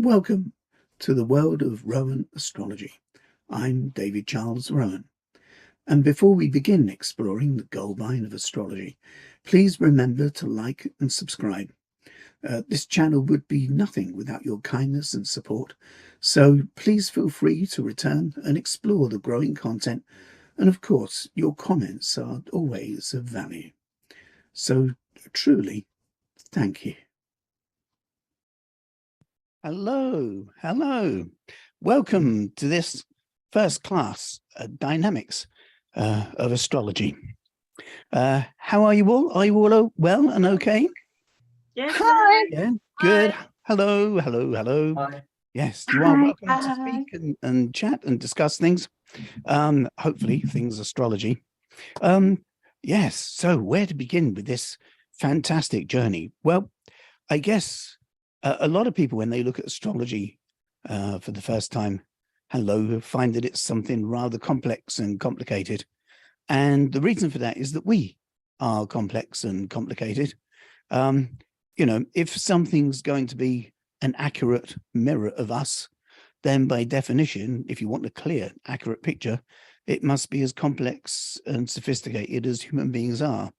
Welcome to the world of Rowan astrology. I'm David Charles Rowan. And before we begin exploring the gold mine of astrology, please remember to like and subscribe. This channel would be nothing without your kindness and support, so please feel free to return and explore the growing content. And of course, your comments are always of value. So truly, thank you. Hello. Welcome to this first class, Dynamics of Astrology. How are you all? Are you all well and okay? Yes. Hi. Yeah, good. Hi. Hello. Hi. Yes, you are welcome to speak and chat and discuss things. Hopefully things astrology. Yes, so where to begin with this fantastic journey? Well, I guess a lot of people, when they look at astrology for the first time, find that it's something rather complex and complicated. And the reason for that is that we are complex and complicated. If something's going to be an accurate mirror of us, then by definition, if you want a clear, accurate picture, it must be as complex and sophisticated as human beings are,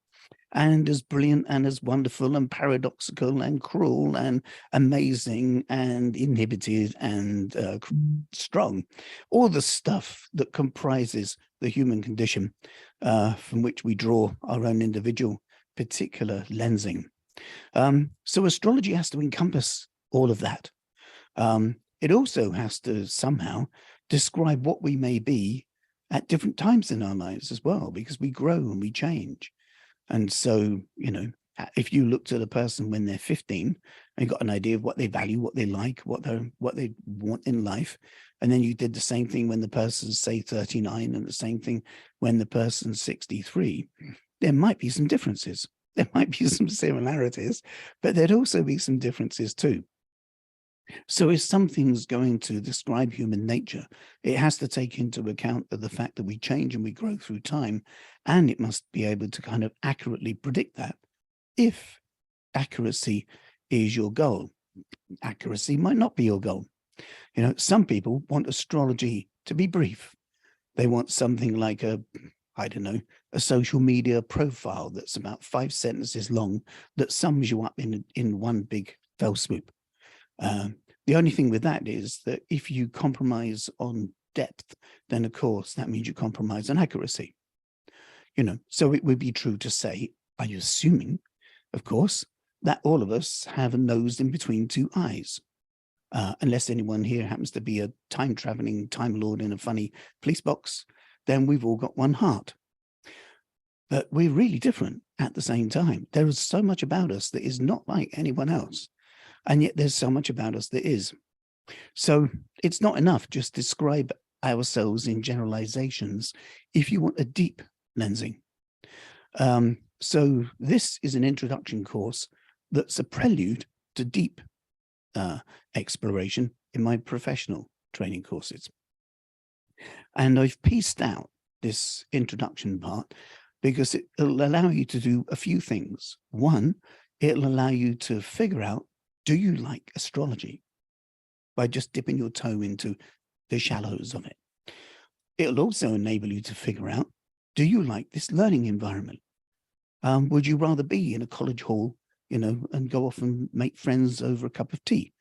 and as brilliant and as wonderful and paradoxical and cruel and amazing and inhibited and strong. All the stuff that comprises the human condition from which we draw our own individual particular lensing. So astrology has to encompass all of that. It also has to somehow describe what we may be at different times in our lives as well, because we grow and we change. And so, if you looked at a person when they're 15 and got an idea of what they value, what they like, what they want in life, and then you did the same thing when the person's, say, 39 and the same thing when the person's 63, there might be some differences. There might be some similarities, but there'd also be some differences too. So if something's going to describe human nature, it has to take into account the fact that we change and we grow through time, and it must be able to kind of accurately predict that. If accuracy is your goal, accuracy might not be your goal. Some people want astrology to be brief. They want something like a social media profile that's about 5 sentences long that sums you up in one big fell swoop. The only thing with that is that if you compromise on depth, then of course that means you compromise on accuracy. So it would be true to say, are you assuming, of course, that all of us have a nose in between two eyes? Unless anyone here happens to be a time-traveling Time Lord in a funny police box, then we've all got one heart. But we're really different at the same time. There is so much about us that is not like anyone else. And yet there's so much about us that is. So it's not enough just describe ourselves in generalizations if you want a deep lensing. So this is an introduction course that's a prelude to deep exploration in my professional training courses. And I've pieced out this introduction part because it'll allow you to do a few things. One, it'll allow you to figure out, do you like astrology? By just dipping your toe into the shallows of it. It'll also enable you to figure out, do you like this learning environment? Would you rather be in a college hall, and go off and make friends over a cup of tea,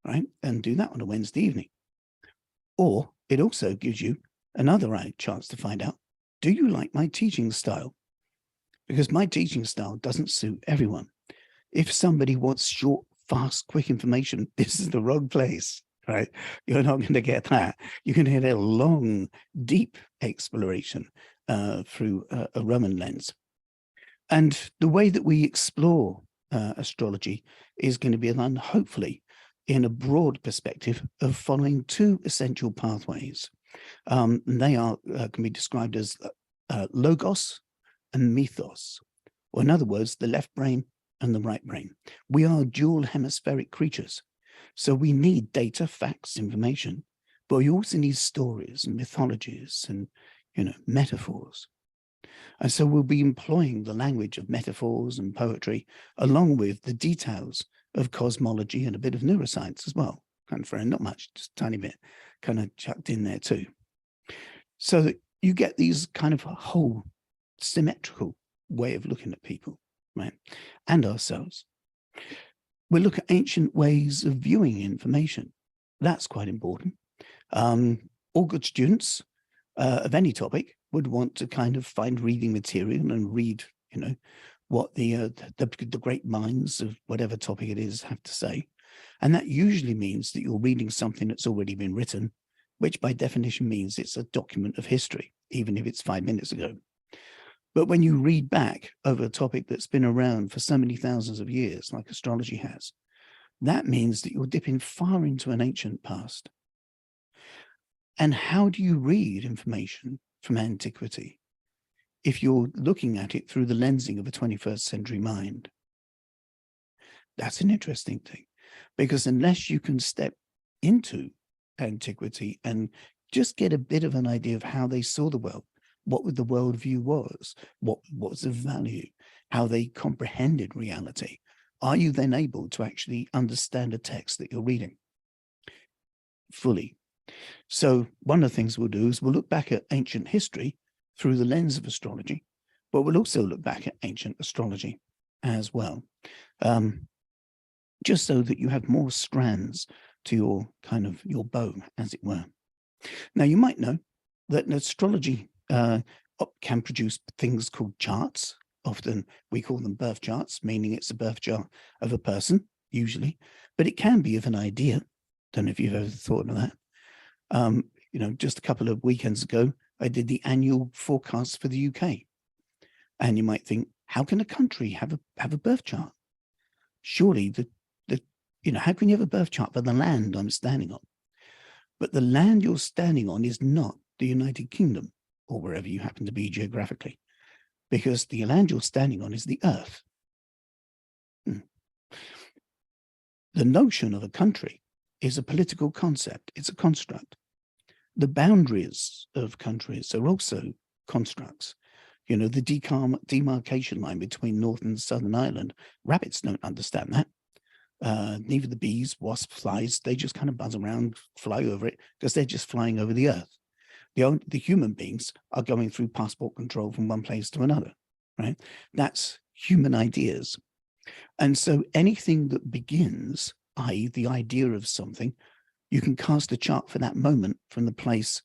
right? And do that on a Wednesday evening. Or it also gives you another chance to find out, do you like my teaching style? Because my teaching style doesn't suit everyone. If somebody wants short, fast, quick information, this is the wrong place, right? You're not going to get that. You're going to get a long, deep exploration through a Roman lens. And the way that we explore astrology is going to be done, hopefully, in a broad perspective of following two essential pathways. They can be described as logos and mythos, or in other words, the left brain and the right brain. We are dual hemispheric creatures. So we need data, facts, information, but we also need stories and mythologies and, metaphors. And so we'll be employing the language of metaphors and poetry, along with the details of cosmology and a bit of neuroscience as well, and friend, not much, just a tiny bit kind of chucked in there too. So that you get these kind of a whole symmetrical way of looking at people, right? And ourselves. We look at ancient ways of viewing information. That's quite important. All good students of any topic would want to kind of find reading material and read, what the great minds of whatever topic it is have to say. And that usually means that you're reading something that's already been written, which by definition means it's a document of history, even if it's 5 minutes ago. But when you read back over a topic that's been around for so many thousands of years, like astrology has, that means that you're dipping far into an ancient past. And how do you read information from antiquity if you're looking at it through the lensing of a 21st century mind? That's an interesting thing, because unless you can step into antiquity and just get a bit of an idea of how they saw the world, what the worldview was, what was the value, how they comprehended reality, are you then able to actually understand a text that you're reading fully? So one of the things we'll do is we'll look back at ancient history through the lens of astrology, but we'll also look back at ancient astrology as well, just so that you have more strands to your bow, as it were. Now, you might know that astrology can produce things called charts. Often we call them birth charts, meaning it's a birth chart of a person, usually, but it can be of an idea. Don't know if you've ever thought of that. Just a couple of weekends ago, I did the annual forecast for the UK. And you might think, how can a country have a birth chart? Surely how can you have a birth chart for the land I'm standing on? But the land you're standing on is not the United Kingdom or wherever you happen to be geographically, because the land you're standing on is the Earth. The notion of a country is a political concept. It's a construct. The boundaries of countries are also constructs. The demarcation line between Northern and Southern Ireland, rabbits don't understand that. Neither the bees, wasps, flies, they just kind of buzz around, fly over it, because they're just flying over the Earth. The human beings are going through passport control from one place to another, right? That's human ideas. And so anything that begins, i.e. the idea of something, you can cast a chart for that moment from the place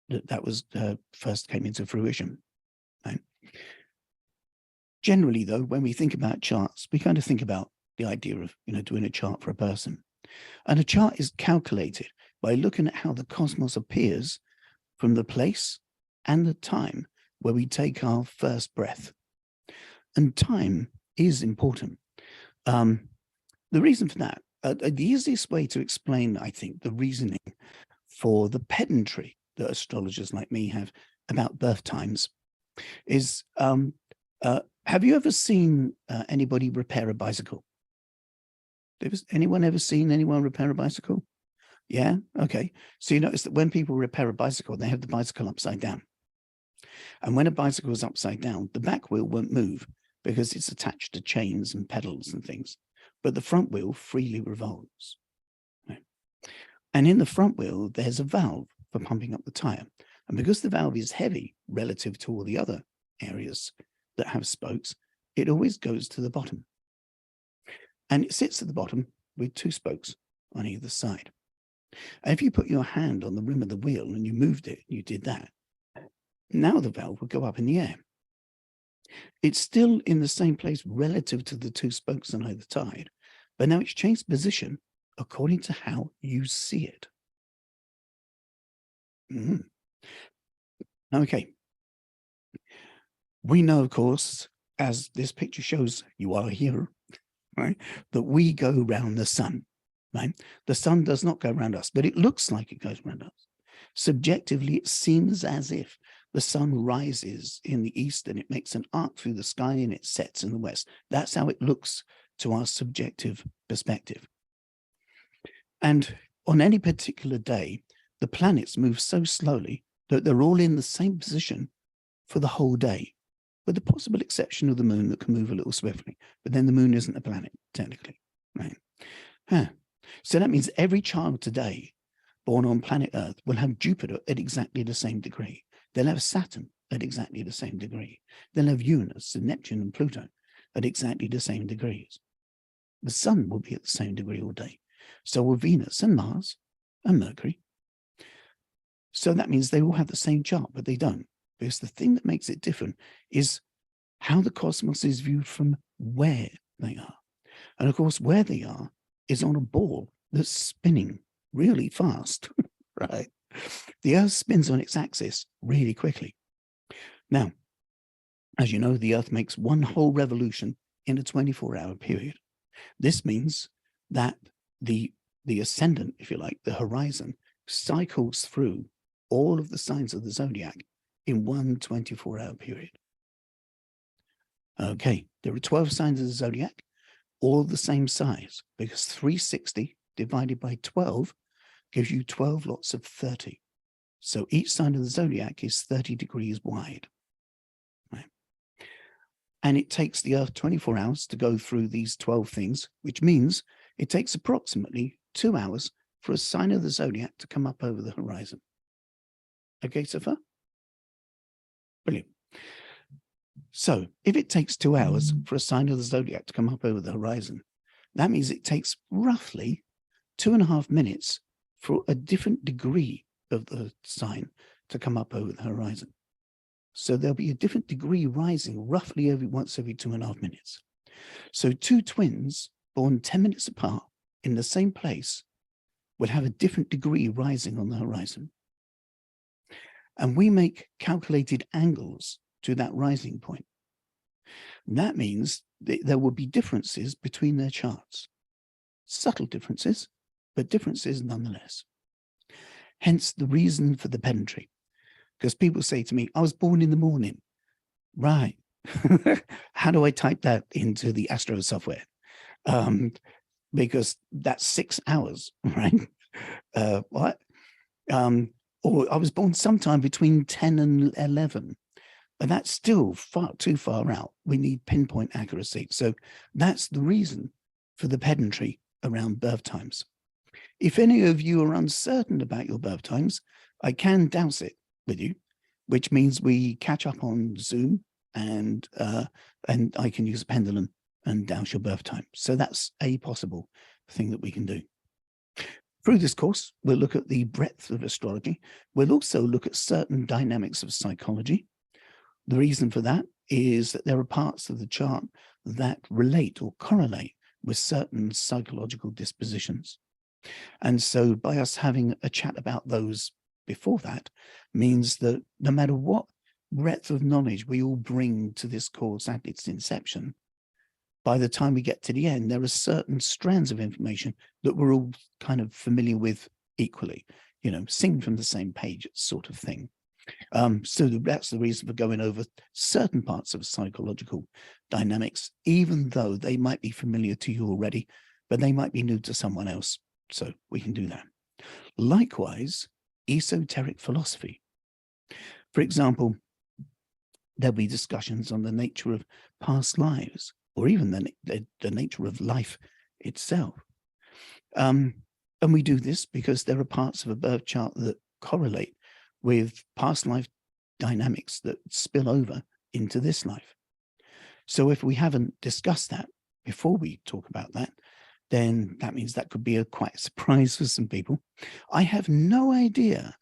that was first came into fruition, right? Generally, though, when we think about charts, we kind of think about the idea of, doing a chart for a person. And a chart is calculated by looking at how the cosmos appears from the place and the time where we take our first breath. And time is important. The reason for that, the easiest way to explain, I think, the reasoning for the pedantry that astrologers like me have about birth times is, have you ever seen anybody repair a bicycle? Anyone ever seen anyone repair a bicycle? Yeah? Okay. So you notice that when people repair a bicycle, they have the bicycle upside down. And when a bicycle is upside down, the back wheel won't move because it's attached to chains and pedals and things. But the front wheel freely revolves. Right? And in the front wheel, there's a valve for pumping up the tire. And because the valve is heavy relative to all the other areas that have spokes, it always goes to the bottom. And it sits at the bottom with two spokes on either side. And if you put your hand on the rim of the wheel and you moved it, you did that, now the valve would go up in the air. It's still in the same place relative to the two spokes on either side, but now it's changed position according to how you see it. Okay. We know, of course, as this picture shows, you are here, right, that we go round the sun, right? The sun does not go around us, but it looks like it goes around us. Subjectively, it seems as if the sun rises in the east and it makes an arc through the sky and it sets in the west. That's how it looks to our subjective perspective. And on any particular day, the planets move so slowly that they're all in the same position for the whole day, with the possible exception of the moon that can move a little swiftly. But then the moon isn't a planet, technically, right? So that means every child today born on planet Earth will have Jupiter at exactly the same degree. They'll have Saturn at exactly the same degree. They'll have Uranus and Neptune and Pluto at exactly the same degrees. The sun will be at the same degree all day. So will Venus and Mars and Mercury. So that means they all have the same chart, but they don't. Because the thing that makes it different is how the cosmos is viewed from where they are. And of course, where they are is on a ball that's spinning really fast, right? The Earth spins on its axis really quickly. Now, as you know, the Earth makes one whole revolution in a 24-hour period. This means that the ascendant, if you like, the horizon, cycles through all of the signs of the zodiac in one 24-hour period. Okay, there are 12 signs of the zodiac, all the same size, because 360 divided by 12 gives you 12 lots of 30. So each sign of the zodiac is 30 degrees wide. Right? And it takes the Earth 24 hours to go through these 12 things, which means it takes approximately 2 hours for a sign of the zodiac to come up over the horizon. Okay, so far? Brilliant. So if it takes 2 hours for a sign of the zodiac to come up over the horizon, that means it takes roughly 2.5 minutes for a different degree of the sign to come up over the horizon. So there'll be a different degree rising roughly once every 2.5 minutes. So two twins born 10 minutes apart in the same place will have a different degree rising on the horizon. And we make calculated angles to that rising point. And that means that there will be differences between their charts. Subtle differences, but differences nonetheless. Hence the reason for the pedantry. Because people say to me, I was born in the morning. Right. How do I type that into the Astro software? Because that's 6 hours, right? What? Or I was born sometime between 10 and 11. But that's still far too far out. We need pinpoint accuracy. So that's the reason for the pedantry around birth times. If any of you are uncertain about your birth times, I can douse it with you, which means we catch up on Zoom and I can use a pendulum and douse your birth time. So that's a possible thing that we can do. Through this course, we'll look at the breadth of astrology. We'll also look at certain dynamics of psychology. The reason for that is that there are parts of the chart that relate or correlate with certain psychological dispositions. And so by us having a chat about those before that means that no matter what breadth of knowledge we all bring to this course at its inception, by the time we get to the end, there are certain strands of information that we're all kind of familiar with equally, you know, sing from the same page sort of thing. So that's the reason for going over certain parts of psychological dynamics, even though they might be familiar to you already, but they might be new to someone else. So we can do that. Likewise, esoteric philosophy. For example, there'll be discussions on the nature of past lives, or even the nature of life itself. And we do this because there are parts of a birth chart that correlate with past life dynamics that spill over into this life. So if we haven't discussed that before we talk about that, then that means that could be quite a surprise for some people. I have no idea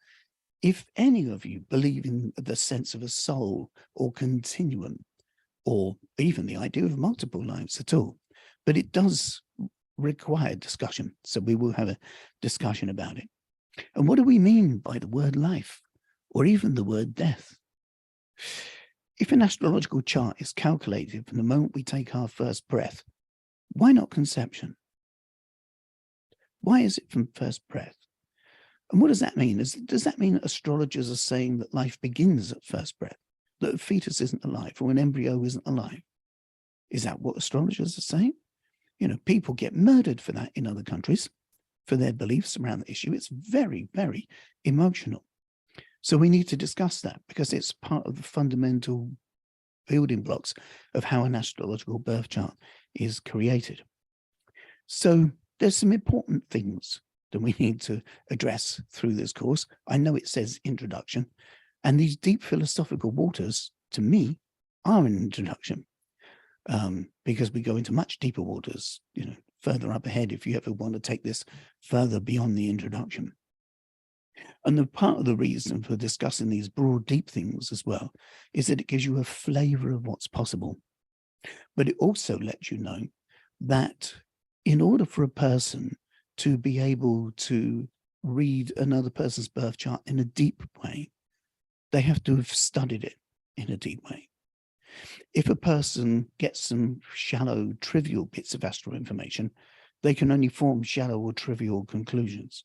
if any of you believe in the sense of a soul or continuum, or even the idea of multiple lives at all, but it does require discussion. So we will have a discussion about it. And what do we mean by the word life, or even the word death? If an astrological chart is calculated from the moment we take our first breath, why not conception? Why is it from first breath? And what does that mean? Does that mean astrologers are saying that life begins at first breath, that a fetus isn't alive or an embryo isn't alive? Is that what astrologers are saying? You know, people get murdered for that in other countries, for their beliefs around the issue. It's very, very emotional. So we need to discuss that because it's part of the fundamental building blocks of how an astrological birth chart is created. So there's some important things that we need to address through this course. I know it says introduction, and these deep philosophical waters, to me, are an introduction, because we go into much deeper waters, further up ahead, if you ever want to take this further beyond the introduction. And the part of the reason for discussing these broad, deep things as well is that it gives you a flavor of what's possible. But it also lets you know that in order for a person to be able to read another person's birth chart in a deep way, they have to have studied it in a deep way. If a person gets some shallow, trivial bits of astral information, they can only form shallow or trivial conclusions.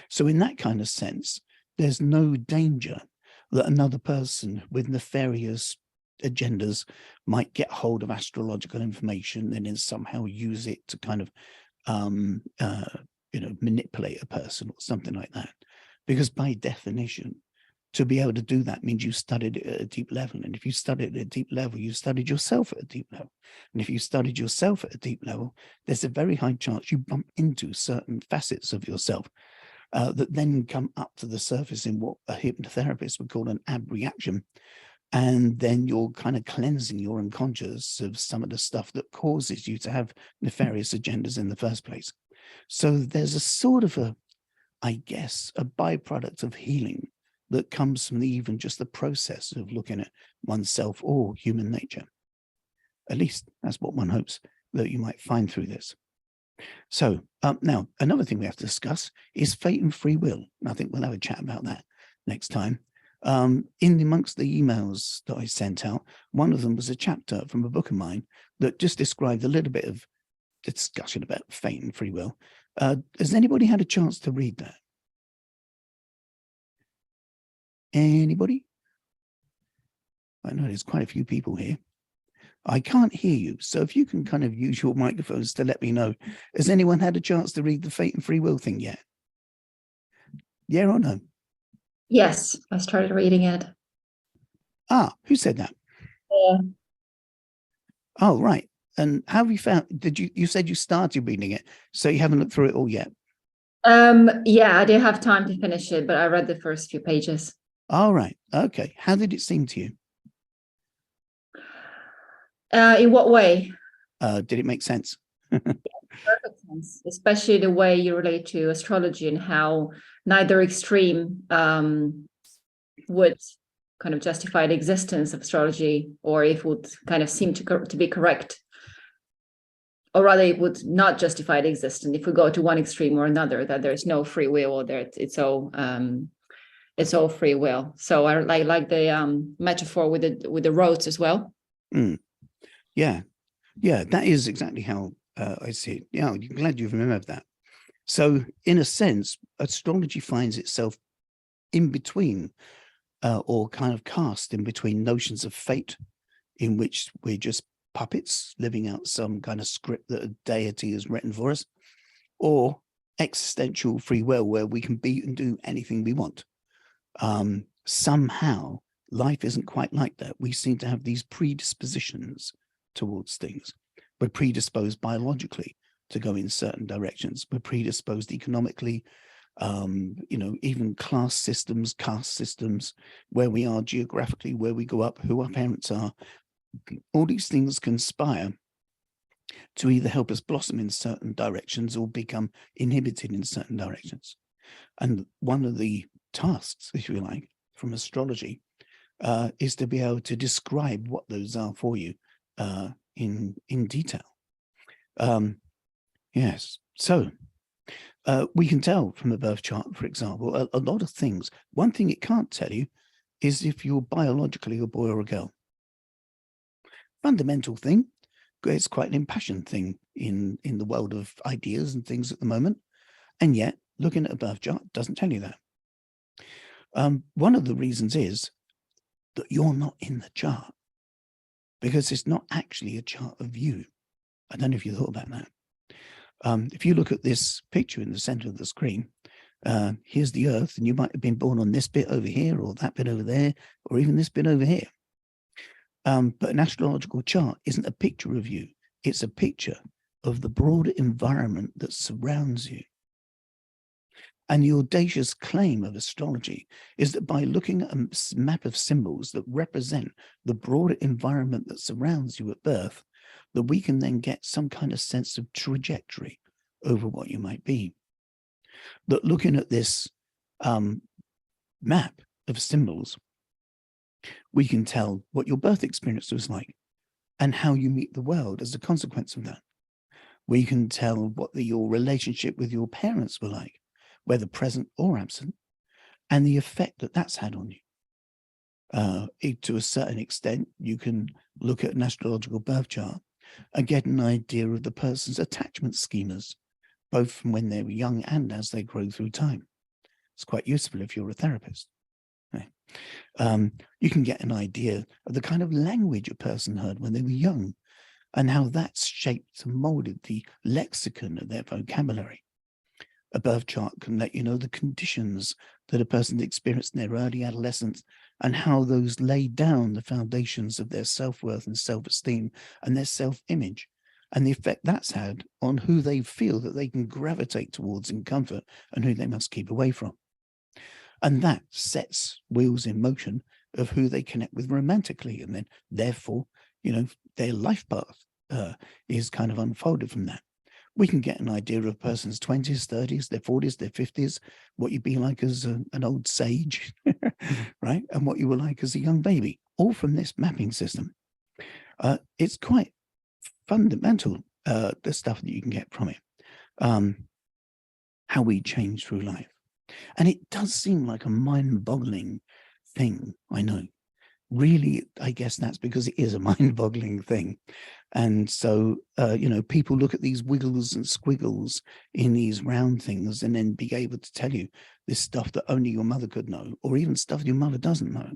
So in that kind of sense, there's no danger that another person with nefarious agendas might get hold of astrological information and then somehow use it to kind of, manipulate a person or something like that. Because by definition, to be able to do that means you studied it at a deep level. And if you studied at a deep level, you studied yourself at a deep level. And if you studied yourself at a deep level, there's a very high chance you bump into certain facets of yourself that then come up to the surface in what a hypnotherapist would call an abreaction. And then you're kind of cleansing your unconscious of some of the stuff that causes you to have nefarious agendas in the first place. So there's a sort of a byproduct of healing that comes from even just the process of looking at oneself or human nature. At least that's what one hopes that you might find through this. So now another thing we have to discuss is fate and free will. I think we'll have a chat about that next time. In amongst the emails that I sent out, one of them was a chapter from a book of mine that just described a little bit of discussion about fate and free will. Has anybody had a chance to read that? Anybody? I know there's quite a few people here. I can't hear you, so if you can kind of use your microphones to let me know. Has anyone had a chance to read the fate and free will thing yet? Yeah or no? Yes, I started reading it. Ah, who said that? Yeah. Oh, right. And how have you found, you said you started reading it, so you haven't looked through it all yet? Yeah, I didn't have time to finish it, but I read the first few pages. All right. Okay. How did it seem to you? In what way? Did it make sense? Perfect sense, especially the way you relate to astrology and how neither extreme would kind of justify the existence of astrology, or if it would kind of seem to be correct, or rather it would not justify the existence if we go to one extreme or another, that there's no free will, or that it's all free will. So I like the metaphor with the roads as well. Yeah, that is exactly how I see it. Yeah, I'm glad you've remembered that. So in a sense, astrology finds itself in between, or kind of cast in between notions of fate, in which we're just puppets living out some kind of script that a deity has written for us, or existential free will, where we can be and do anything we want. Somehow life isn't quite like that. We seem to have these predispositions towards things. We're predisposed biologically to go in certain directions. We're predisposed economically, even class systems, caste systems, where we are geographically, where we go up, who our parents are. All these things conspire to either help us blossom in certain directions or become inhibited in certain directions. And one of the tasks, if you like, from astrology is to be able to describe what those are for you in detail. Yes, so we can tell from a birth chart, for example, a lot of things. One thing it can't tell you is if you're biologically a boy or a girl. Fundamental thing. It's quite an impassioned thing in the world of ideas and things at the moment. And yet, looking at a birth chart doesn't tell you that. One of the reasons is that you're not in the chart, because it's not actually a chart of you. I don't know if you thought about that. If you look at this picture in the center of the screen, here's the Earth, and you might have been born on this bit over here, or that bit over there, or even this bit over here. But an astrological chart isn't a picture of you. It's a picture of the broader environment that surrounds you. And the audacious claim of astrology is that by looking at a map of symbols that represent the broader environment that surrounds you at birth, that we can then get some kind of sense of trajectory over what you might be. That looking at this map of symbols, we can tell what your birth experience was like and how you meet the world as a consequence of that. We can tell what your relationship with your parents were like, whether present or absent, and the effect that that's had on you. To a certain extent, you can look at an astrological birth chart and get an idea of the person's attachment schemas, both from when they were young and as they grow through time. It's quite useful if you're a therapist. You can get an idea of the kind of language a person heard when they were young and how that's shaped and molded the lexicon of their vocabulary. A birth chart can let you know the conditions that a person experienced in their early adolescence and how those lay down the foundations of their self-worth and self-esteem and their self-image, and the effect that's had on who they feel that they can gravitate towards in comfort and who they must keep away from. And that sets wheels in motion of who they connect with romantically. And then therefore, their life path is kind of unfolded from that. We can get an idea of a person's 20s, 30s, their 40s, their 50s, what you'd be like as an old sage, right? And what you were like as a young baby, all from this mapping system. It's quite fundamental, the stuff that you can get from it, how we change through life. And it does seem like a mind-boggling thing, I know. Really, I guess that's because it is a mind-boggling thing. And so, people look at these wiggles and squiggles in these round things and then be able to tell you this stuff that only your mother could know, or even stuff your mother doesn't know.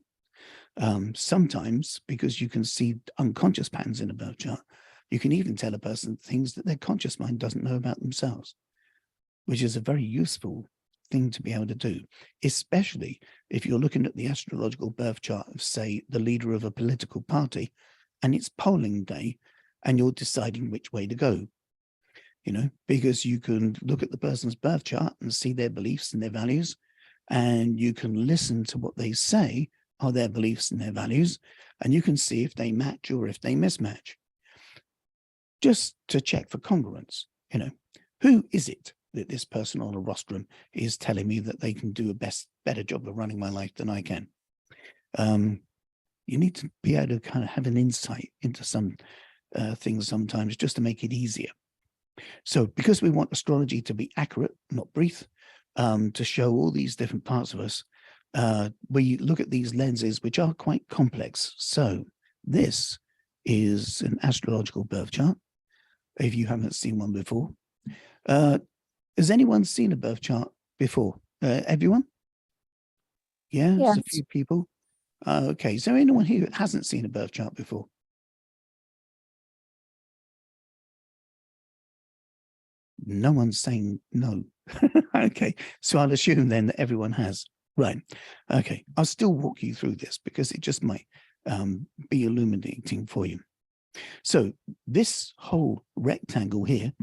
Sometimes, because you can see unconscious patterns in a birth chart, you can even tell a person things that their conscious mind doesn't know about themselves, which is a very useful thing to be able to do, especially if you're looking at the astrological birth chart of, say, the leader of a political party, and it's polling day, and you're deciding which way to go, because you can look at the person's birth chart and see their beliefs and their values, and you can listen to what they say are their beliefs and their values, and you can see if they match or if they mismatch, just to check for congruence. Who is it that this person on a rostrum is telling me that they can do a better job of running my life than I can? You need to be able to kind of have an insight into some things sometimes, just to make it easier. So because we want astrology to be accurate, not brief, to show all these different parts of us, we look at these lenses, which are quite complex. So this is an astrological birth chart, if you haven't seen one before. Has anyone seen a birth chart before? Everyone? Yeah, Yes. There's a few people. Okay, so anyone who hasn't seen a birth chart before? No one's saying no. Okay, so I'll assume then that everyone has. Right. Okay, I'll still walk you through this because it just might be illuminating for you. So this whole rectangle here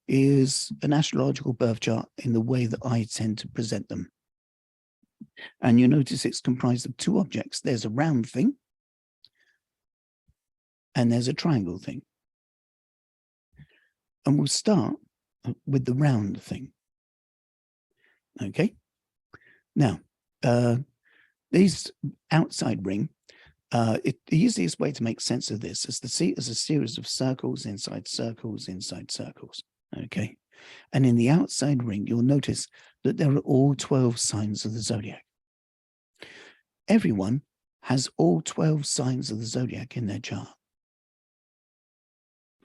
is an astrological birth chart in the way that I tend to present them. And you notice it's comprised of two objects. There's a round thing and there's a triangle thing. And we'll start with the round thing. Okay. Now, these outside ring, the easiest way to make sense of this is to see it as a series of circles inside circles inside circles. Okay. And in the outside ring, you'll notice that there are all 12 signs of the zodiac. Everyone has all 12 signs of the zodiac in their chart.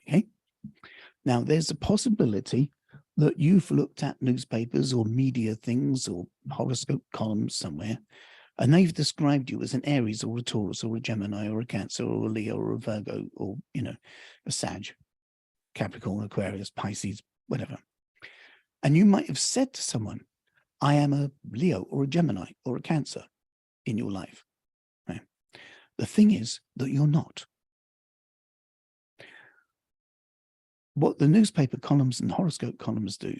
Okay. Now, there's a possibility that you've looked at newspapers or media things or horoscope columns somewhere, and they've described you as an Aries or a Taurus or a Gemini or a Cancer or a Leo or a Virgo or, a Sag, Capricorn, Aquarius, Pisces, whatever. And you might have said to someone, I am a Leo or a Gemini or a Cancer in your life. Right? The thing is that you're not. what the newspaper columns and horoscope columns do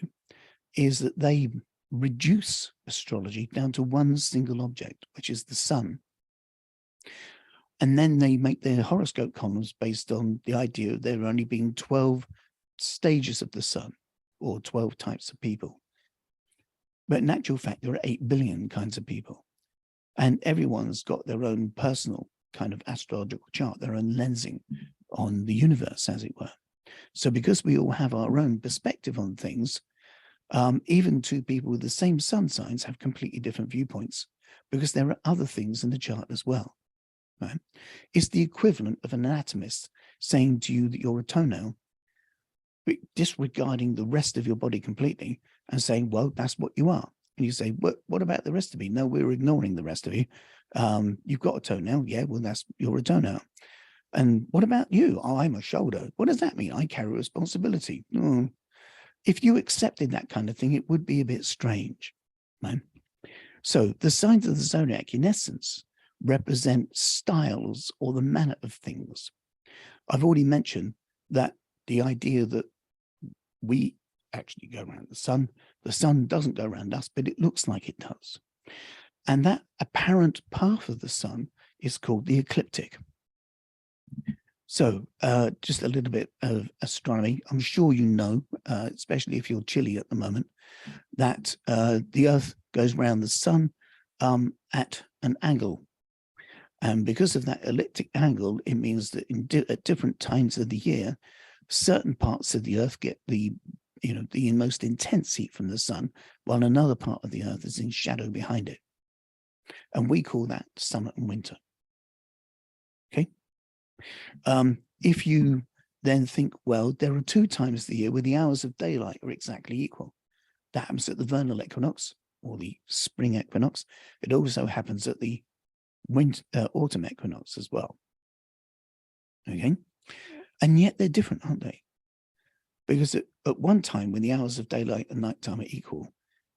is that they reduce astrology down to one single object, which is the sun. And then they make their horoscope columns based on the idea of there only being 12 stages of the sun, or 12 types of people. But in actual fact, there are 8 billion kinds of people. And everyone's got their own personal kind of astrological chart, their own lensing on the universe, as it were. So because we all have our own perspective on things, even two people with the same sun signs have completely different viewpoints, because there are other things in the chart as well. Right? It's the equivalent of an anatomist saying to you that you're a toenail, disregarding the rest of your body completely and saying, well, that's what you are. And you say, what about the rest of you? No, we're ignoring the rest of you. You've got a toenail. Yeah, well, you're a toenail. And what about you? Oh, I'm a shoulder. What does that mean? I carry responsibility. Oh. If you accepted that kind of thing, it would be a bit strange. Right? So the signs of the zodiac, in essence, represent styles or the manner of things. I've already mentioned that the idea that we actually go around the sun doesn't go around us, but it looks like it does. And that apparent path of the sun is called the ecliptic. So just a little bit of astronomy. I'm sure you know, especially if you're chilly at the moment, that the Earth goes around the sun at an angle. And because of that elliptic angle, it means that at different times of the year, certain parts of the Earth get the most intense heat from the sun, while another part of the Earth is in shadow behind it. And we call that summer and winter. Okay. If you then think, well, there are 2 times of the year where the hours of daylight are exactly equal. That happens at the vernal equinox or the spring equinox. It also happens at the autumn equinox as well. Okay. And yet they're different, aren't they? Because at one time when the hours of daylight and nighttime are equal,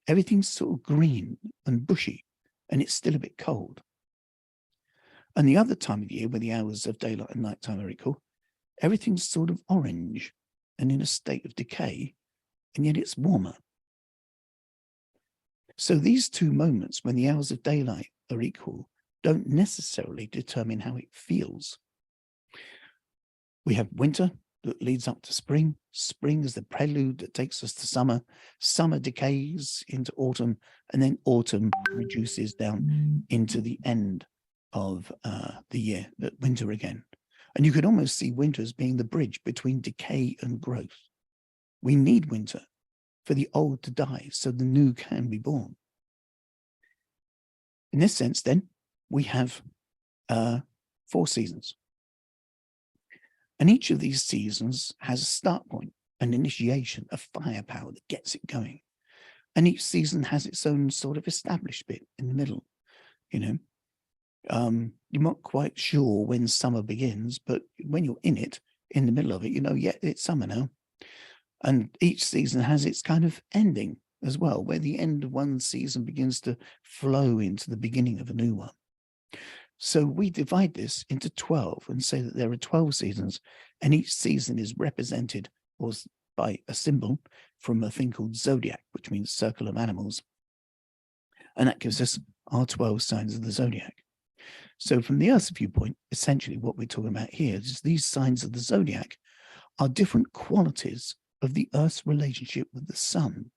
everything's sort of green and bushy, and it's still a bit cold. And the other time of the year when the hours of daylight and nighttime are equal, everything's sort of orange and in a state of decay, and yet it's warmer. So these 2 moments when the hours of daylight are equal don't necessarily determine how it feels. We have winter that leads up to spring. Spring is the prelude that takes us to summer. Summer decays into autumn, and then autumn reduces down into the end of the year, winter again. And you could almost see winter as being the bridge between decay and growth. We need winter for the old to die so the new can be born. In this sense, then, we have 4 seasons. And each of these seasons has a start point, an initiation, a firepower that gets it going. And each season has its own sort of established bit in the middle, You're not quite sure when summer begins, but when you're in it, in the middle of it, yeah, it's summer now. And each season has its kind of ending as well, where the end of one season begins to flow into the beginning of a new one. So we divide this into 12 and say that there are 12 seasons, and each season is represented by a symbol from a thing called zodiac, which means circle of animals. And that gives us our 12 signs of the zodiac. So from the Earth's viewpoint, essentially what we're talking about here is these signs of the zodiac are different qualities of the Earth's relationship with the sun.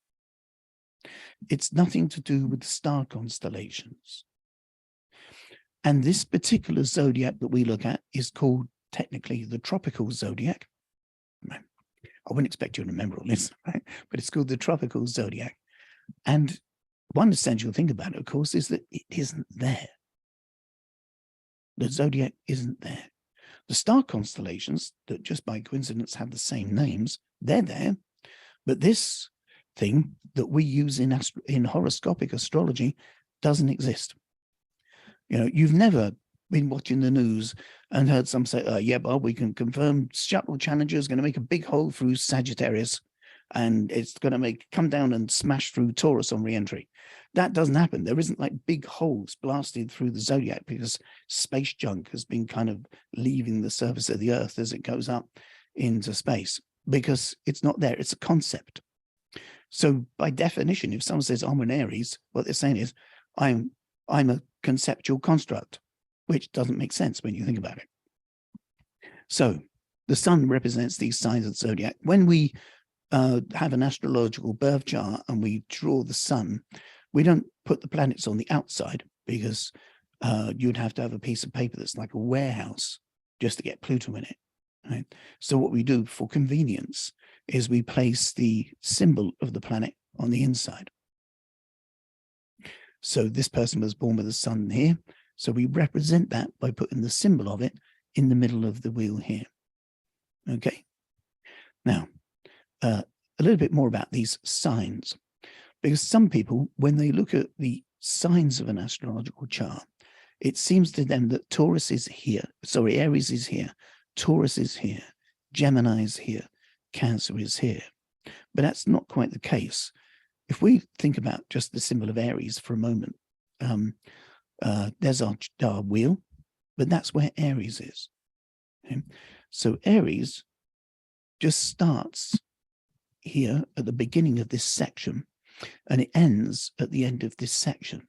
It's nothing to do with the star constellations. And this particular zodiac that we look at is called technically the tropical zodiac. I wouldn't expect you to remember all this, right? But it's called the tropical zodiac. And one essential thing about it, of course, is that it isn't there. The zodiac isn't there. The star constellations that just by coincidence have the same names, they're there. But this thing that we use in horoscopic astrology doesn't exist. You've never been watching the news and heard some say, yeah, Bob, we can confirm shuttle Challenger is going to make a big hole through Sagittarius and it's going to come down and smash through Taurus on re-entry. That doesn't happen. There isn't like big holes blasted through the zodiac because space junk has been kind of leaving the surface of the Earth as it goes up into space. because it's not there. It's a concept. So by definition, if someone says I'm an Aries, what they're saying is I'm a conceptual construct, which doesn't make sense when you think about it. So the sun represents these signs of the zodiac. When we have an astrological birth chart and we draw the sun, we don't put the planets on the outside, because you'd have to have a piece of paper that's like a warehouse just to get Pluto in it. Right? So what we do for convenience is we place the symbol of the planet on the inside. So this person was born with the sun here. So we represent that by putting the symbol of it in the middle of the wheel here. Okay. Now, a little bit more about these signs, because some people, when they look at the signs of an astrological chart, it seems to them that Taurus is here. Sorry, Aries is here. Taurus is here. Gemini is here. Cancer is here. But that's not quite the case. If we think about just the symbol of Aries for a moment, there's our wheel, but that's where Aries is. Okay? So Aries just starts here at the beginning of this section, and it ends at the end of this section.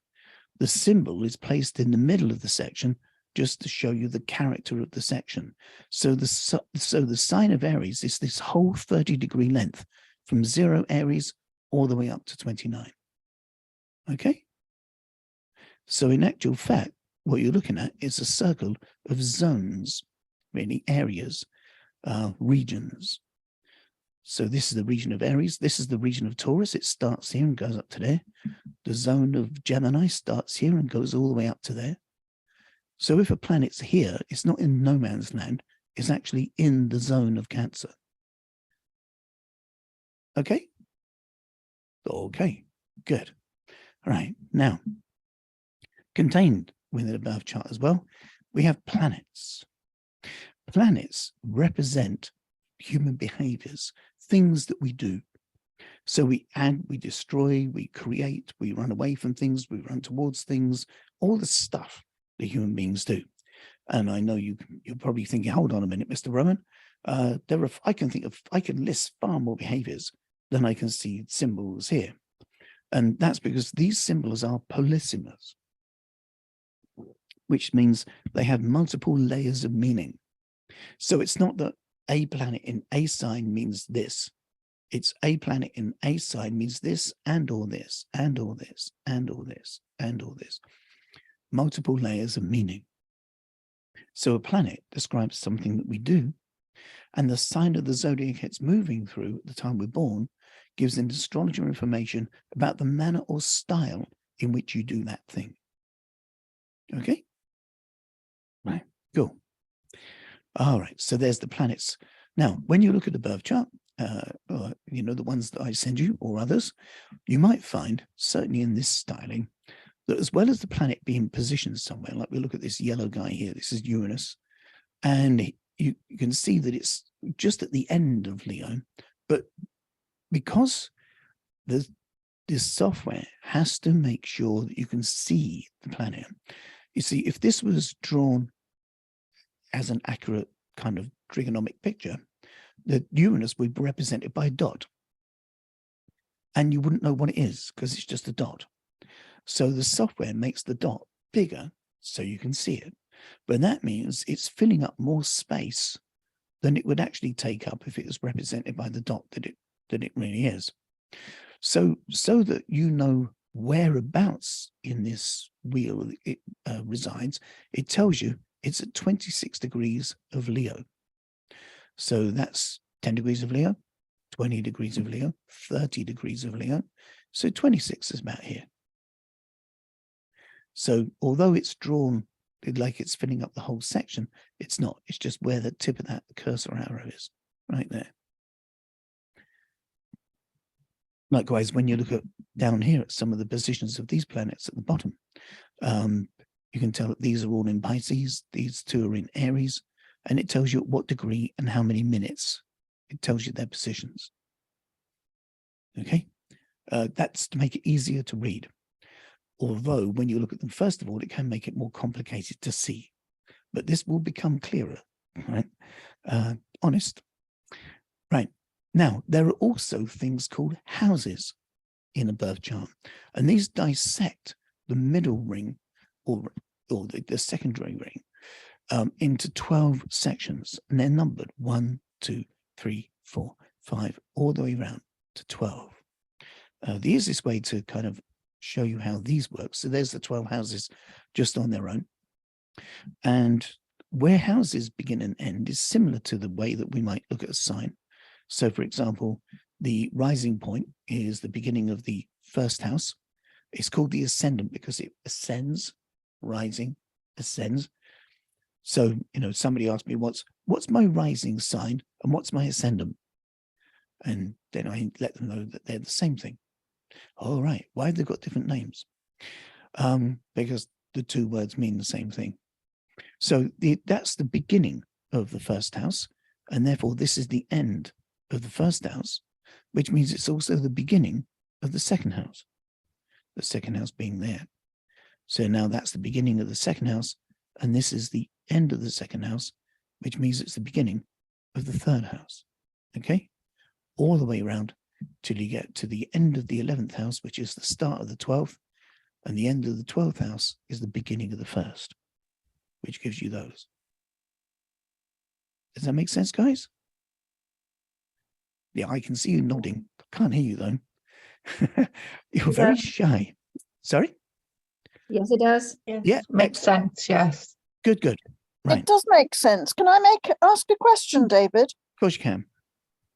The symbol is placed in the middle of the section just to show you the character of the section. So the sign of Aries is this whole 30-degree length from 0 Aries all the way up to 29. Okay? So in actual fact, what you're looking at is a circle of zones, really areas, regions. So this is the region of Aries. This is the region of Taurus. It starts here and goes up to there. The zone of Gemini starts here and goes all the way up to there. So if a planet's here, it's not in no man's land. It's actually in the zone of Cancer. Okay? Okay, good. All right, now, contained within the birth chart as well, we have planets. Planets represent human behaviors, things that we do. So we add, we destroy, we create, we run away from things, we run towards things, all the stuff that human beings do. And I know you're probably thinking, hold on a minute, Mr. Rowan. I can list far more behaviors than I can see symbols here. And that's because these symbols are polysemous, which means they have multiple layers of meaning. So it's not that a planet in a sign means this. It's a planet in a sign means this, and or this, and or this, and or this, and or this. Multiple layers of meaning. So a planet describes something that we do, and the sign of the zodiac it's moving through at the time we're born gives an astrologer information about the manner or style in which you do that thing. Okay? Right, cool. All right, so there's the planets. Now, when you look at the birth chart, you know, the ones that I send you or others, you might find, certainly in this styling, that as well as the planet being positioned somewhere, like we look at this yellow guy here, this is Uranus, and you can see that it's just at the end of Leo, but because this software has to make sure that you can see the planet. You see, if this was drawn as an accurate kind of trigonomic picture, the Uranus would be represented by a dot. And you wouldn't know what it is because it's just a dot. So the software makes the dot bigger so you can see it. But that means it's filling up more space than it would actually take up if it was represented by the dot that it really is. So that you know whereabouts in this wheel it resides, it tells you it's at 26 degrees of Leo. So that's 10 degrees of Leo, 20 degrees of Leo, 30 degrees of Leo. So 26 is about here. So although it's drawn like it's filling up the whole section, it's not. It's just where the tip of that cursor arrow is, right there. Likewise, when you look at down here at some of the positions of these planets at the bottom, you can tell that these are all in Pisces, these two are in Aries, and it tells you at what degree and how many minutes. It tells you their positions. Okay, that's to make it easier to read. Although when you look at them, first of all, it can make it more complicated to see, but this will become clearer, right? Honest. Right, Now, there are also things called houses in a birth chart, and these dissect the middle ring or the secondary ring into 12 sections, and they're numbered 1, 2, 3, 4, 5, all the way around to 12. The easiest way to kind of show you how these work, so there's the 12 houses just on their own, and where houses begin and end is similar to the way that we might look at a sign. So, for example, the rising point is the beginning of the first house. It's called the ascendant because it ascends, rising, ascends. So, you know, somebody asked me, what's my rising sign and what's my ascendant? And then I let them know that they're the same thing. All right, why have they got different names? Because the two words mean the same thing. So that's the beginning of the first house, and therefore this is the end of the first house, which means it's also the beginning of the second house being there. So now that's the beginning of the second house, and this is the end of the second house, which means it's the beginning of the third house. Okay, all the way around till you get to the end of the 11th house, which is the start of the 12th, and the end of the 12th house is the beginning of the first, which gives you those. Does that make sense, guys? Yeah, I can see you nodding. Can't hear you though. You're very shy. Sorry? Yes, it does. Yes. Yeah, Makes sense. Yes. Good, good. Right. It does make sense. Can I ask a question, David? Of course you can.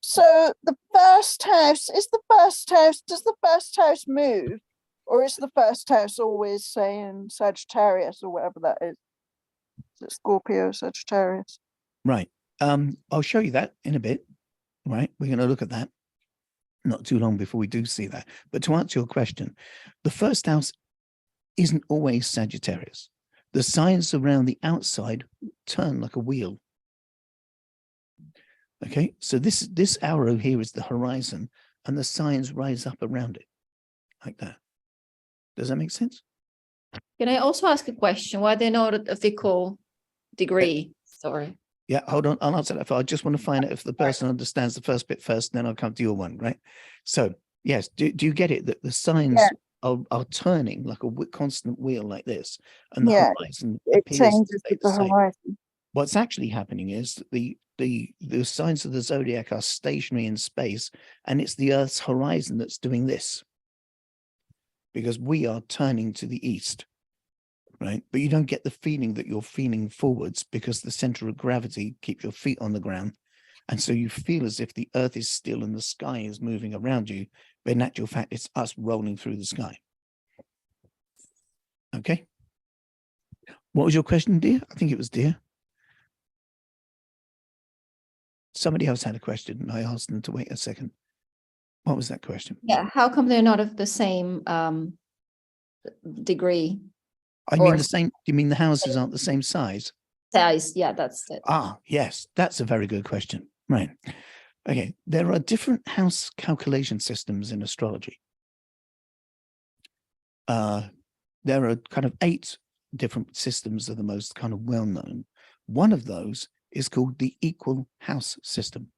So the first house, does the first house move? Or is the first house always, say, in Sagittarius or whatever that is? Is it Scorpio, Sagittarius? Right. I'll show you that in a bit. Right. We're going to look at that. Not too long before we do see that. But to answer your question, the first house isn't always Sagittarius. The signs around the outside turn like a wheel. Okay, so this arrow here is the horizon, and the signs rise up around it, like that. Does that make sense? Can I also ask a question? Why they're not a fickle degree? Sorry. Yeah, hold on. I'll answer that. I just want to find out if the person understands the first bit first, then I'll come to your one, right? So, yes, do you get it that the signs are turning like a constant wheel like this, and the horizon It appears changes with the horizon. What's actually happening is that the signs of the zodiac are stationary in space, and it's the Earth's horizon that's doing this, because we are turning to the east, right? But you don't get the feeling that you're feeling forwards because the center of gravity keeps your feet on the ground, and so you feel as if the Earth is still and the sky is moving around you, but in actual fact it's us rolling through the sky. Okay, what was your question, dear? I think it was dear. Somebody else had a question and I asked them to wait a second. What was that question? Yeah, how come they're not of the same degree? I mean the same. Do you mean the houses aren't the same size? Size, yeah, that's it. Ah, yes, that's a very good question. Right. Okay, there are different house calculation systems in astrology. There are kind of 8 different systems that are the most kind of well-known. One of those is called the equal house system.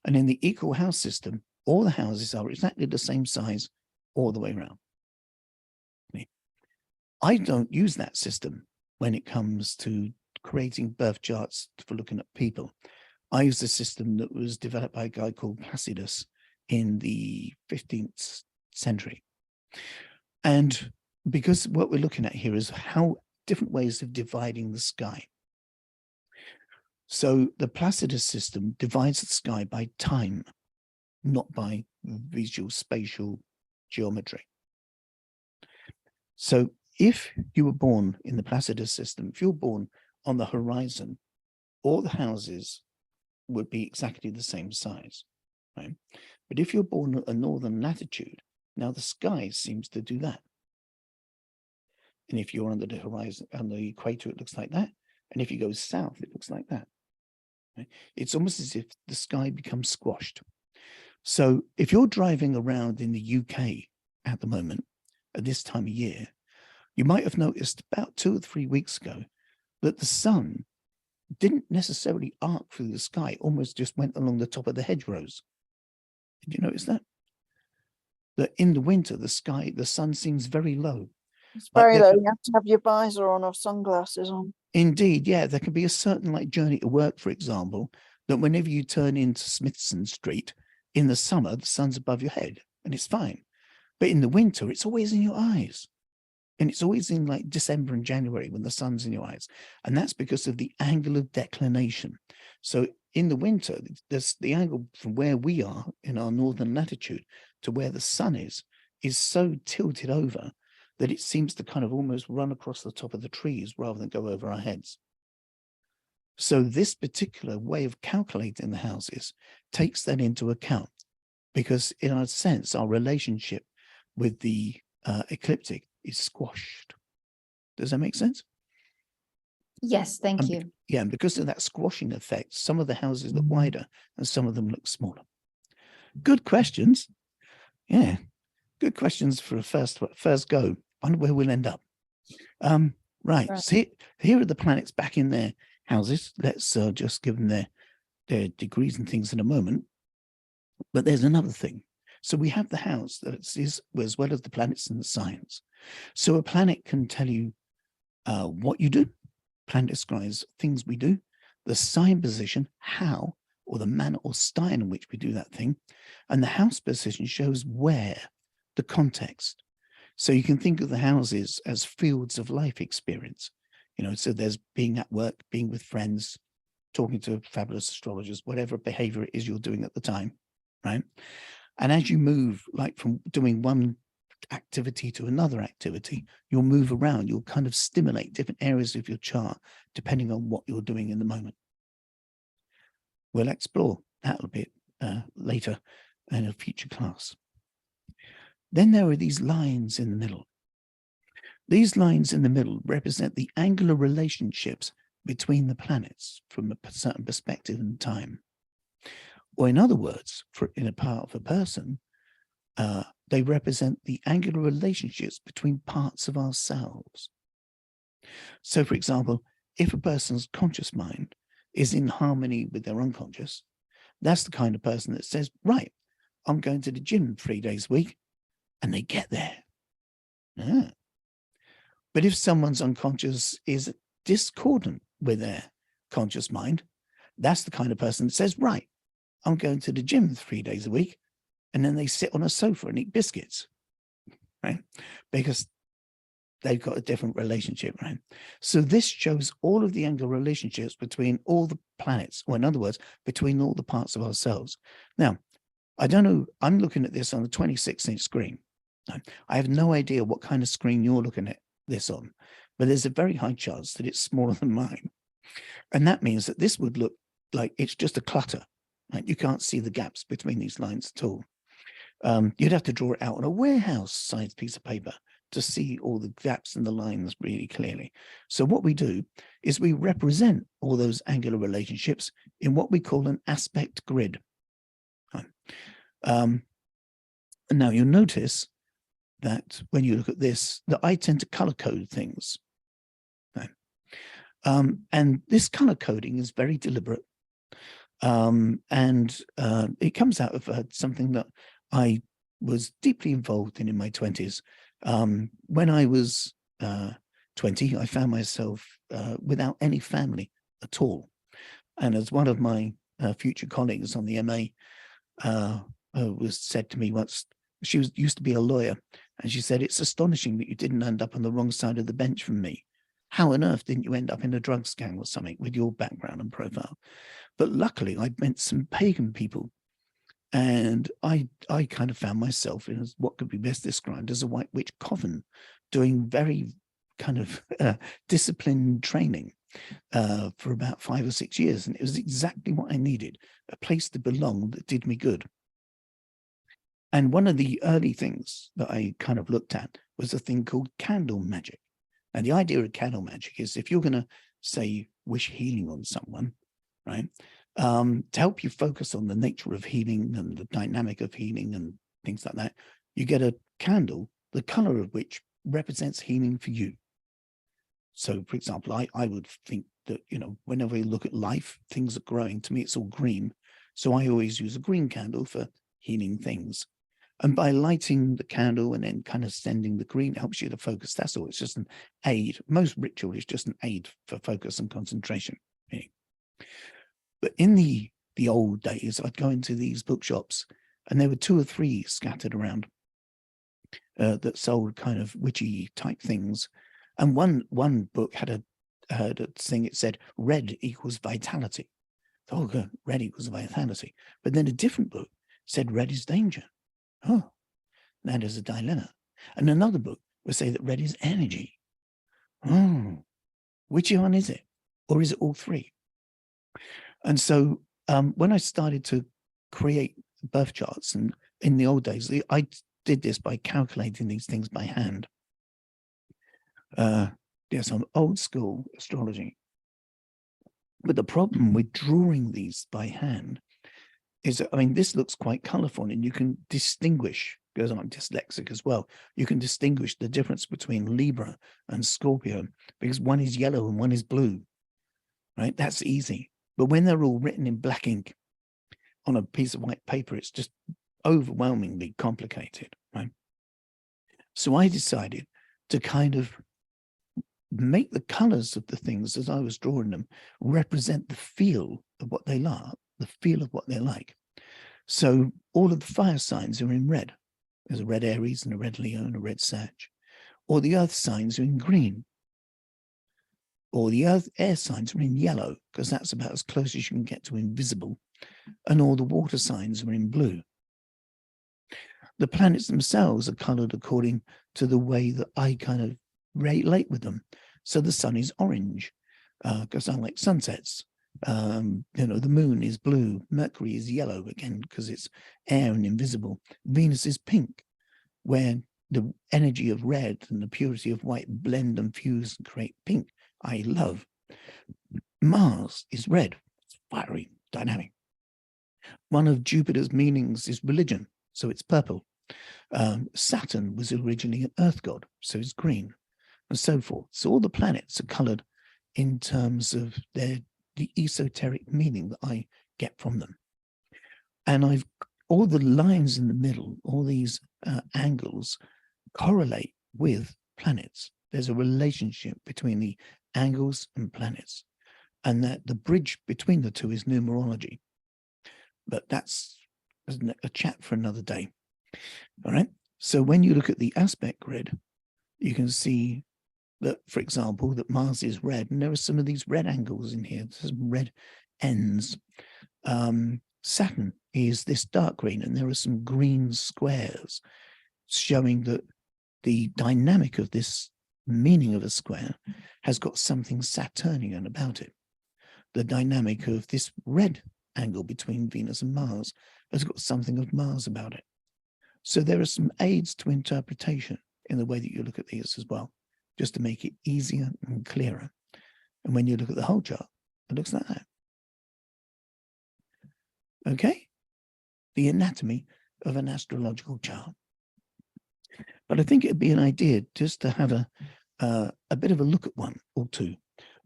And in the equal house system, all the houses are exactly the same size all the way around. I don't use that system when it comes to creating birth charts for looking at people. I use a system that was developed by a guy called Placidus in the 15th century. And because what we're looking at here is how different ways of dividing the sky. So the Placidus system divides the sky by time, not by visual spatial geometry. So if you were born in the Placidus system, if you're born on the horizon, all the houses would be exactly the same size, right? But if you're born at a northern latitude, now the sky seems to do that. And if you're under the horizon, on the equator, it looks like that. And if you go south, it looks like that. Right? It's almost as if the sky becomes squashed. So if you're driving around in the UK at the moment, at this time of year, you might have noticed about 2 or 3 weeks ago that the sun didn't necessarily arc through the sky, almost just went along the top of the hedgerows. Did you notice that? That in the winter, the sun seems very low. It's Like very there low. could- You have to have your visor on or sunglasses on. Indeed, yeah, there can be a certain like journey to work, for example, that whenever you turn into Smithson Street in the summer, the sun's above your head and it's fine. But in the winter, it's always in your eyes. And it's always in like December and January when the sun's in your eyes. And that's because of the angle of declination. So in the winter, there's the angle from where we are in our northern latitude to where the sun is so tilted over that it seems to kind of almost run across the top of the trees rather than go over our heads. So this particular way of calculating the houses takes that into account, because in a sense, our relationship with the ecliptic is squashed. Does that make sense? Yes, thank And you. yeah, and because of that squashing effect, some of the houses look wider and some of them look smaller. Good questions. Yeah, good questions for a first go. Wonder where we'll end up. Right. Right. So here are the planets back in their houses. Let's just give them their degrees and things in a moment. But there's another thing. So we have the house that is as well as the planets and the signs. So a planet can tell you what you do. Planet describes things we do, the sign position, how, or the manner or style in which we do that thing. And the house position shows where, the context. So you can think of the houses as fields of life experience. You know, so there's being at work, being with friends, talking to fabulous astrologers, whatever behavior it is you're doing at the time, right? And as you move, like from doing one activity to another activity, you'll move around, you'll kind of stimulate different areas of your chart depending on what you're doing in the moment. We'll explore that a bit later in a future class. Then there are these lines in the middle. These lines in the middle represent the angular relationships between the planets from a certain perspective in time. Or in other words, in a part of a person, they represent the angular relationships between parts of ourselves. So, for example, if a person's conscious mind is in harmony with their unconscious, that's the kind of person that says, right, I'm going to the gym 3 days a week, and they get there. Yeah. But if someone's unconscious is discordant with their conscious mind, that's the kind of person that says, right, I'm going to the gym 3 days a week, and then they sit on a sofa and eat biscuits, right? Because they've got a different relationship, right? So this shows all of the angular relationships between all the planets, or in other words, between all the parts of ourselves. Now, I don't know, I'm looking at this on a 26-inch screen. I have no idea what kind of screen you're looking at this on, but there's a very high chance that it's smaller than mine. And that means that this would look like it's just a clutter, right? You can't see the gaps between these lines at all. You'd have to draw it out on a warehouse-sized piece of paper to see all the gaps and the lines really clearly. So what we do is we represent all those angular relationships in what we call an aspect grid. And now you'll notice that when you look at this, that I tend to color code things. And this color coding is very deliberate. It comes out of something that I was deeply involved in my 20s. When I was 20, I found myself without any family at all. And as one of my future colleagues on the MA was said to me once, she used to be a lawyer, and she said, it's astonishing that you didn't end up on the wrong side of the bench from me. How on earth didn't you end up in a drugs gang or something with your background and profile? But luckily, I met some pagan people, and I kind of found myself in what could be best described as a white witch coven, doing very kind of disciplined training for about 5 or 6 years. And it was exactly what I needed, a place to belong that did me good. And one of the early things that I kind of looked at was a thing called candle magic. And the idea of candle magic is if you're going to, say, wish healing on someone, right, to help you focus on the nature of healing and the dynamic of healing and things like that, you get a candle, the color of which represents healing for you. So, for example, I would think that, you know, whenever I look at life, things are growing. To me, it's all green. So I always use a green candle for healing things. And by lighting the candle and then kind of sending the green helps you to focus. That's all. It's just an aid. Most ritual is just an aid for focus and concentration. But in the old days, I'd go into these bookshops and there were 2 or 3 scattered around that sold kind of witchy type things. And one book had a thing, it said red equals vitality. Oh, good, red equals vitality. But then a different book said red is danger. Oh, that is a dilemma. And another book would say that red is energy. Oh, which one is it? Or is it all 3? And so when I started to create birth charts, and in the old days, I did this by calculating these things by hand. Yes, I'm old school astrology. But the problem with drawing these by hand is that, I mean, this looks quite colorful and you can distinguish, because I'm dyslexic as well, you can distinguish the difference between Libra and Scorpio because one is yellow and one is blue, right? That's easy. But when they're all written in black ink on a piece of white paper, it's just overwhelmingly complicated, right? So I decided to kind of make the colors of the things as I was drawing them represent the feel of what they like, the feel of what they're like. So all of the fire signs are in red. There's a red Aries and a red Leo and a red Sag. Or the earth signs are in green. Or the air signs are in yellow, because that's about as close as you can get to invisible. And all the water signs are in blue. The planets themselves are colored according to the way that I kind of relate with them. So the sun is orange, because I like sunsets. You know, the moon is blue, Mercury is yellow, again, because it's air and invisible. Venus is pink, where the energy of red and the purity of white blend and fuse and create pink. I love. Mars is red, it's fiery, dynamic. One of Jupiter's meanings is religion, so it's purple. Saturn was originally an earth god, so it's green, and so forth. So all the planets are colored in terms of the esoteric meaning that I get from them. And all the lines in the middle, all these angles correlate with planets. There's a relationship between the angles and planets, and that the bridge between the two is numerology. But that's a chat for another day. All right. So when you look at the aspect grid, you can see that, for example, that Mars is red, and there are some of these red angles in here, some red ends. Saturn is this dark green, and there are some green squares showing that the dynamic of this meaning of a square has got something Saturnian about it. The dynamic of this red angle between Venus and Mars has got something of Mars about it. So there are some aids to interpretation in the way that you look at these as well, just to make it easier and clearer. And when you look at the whole chart, it looks like that. Okay? The anatomy of an astrological chart. But I think it'd be an idea just to have a bit of a look at one or two,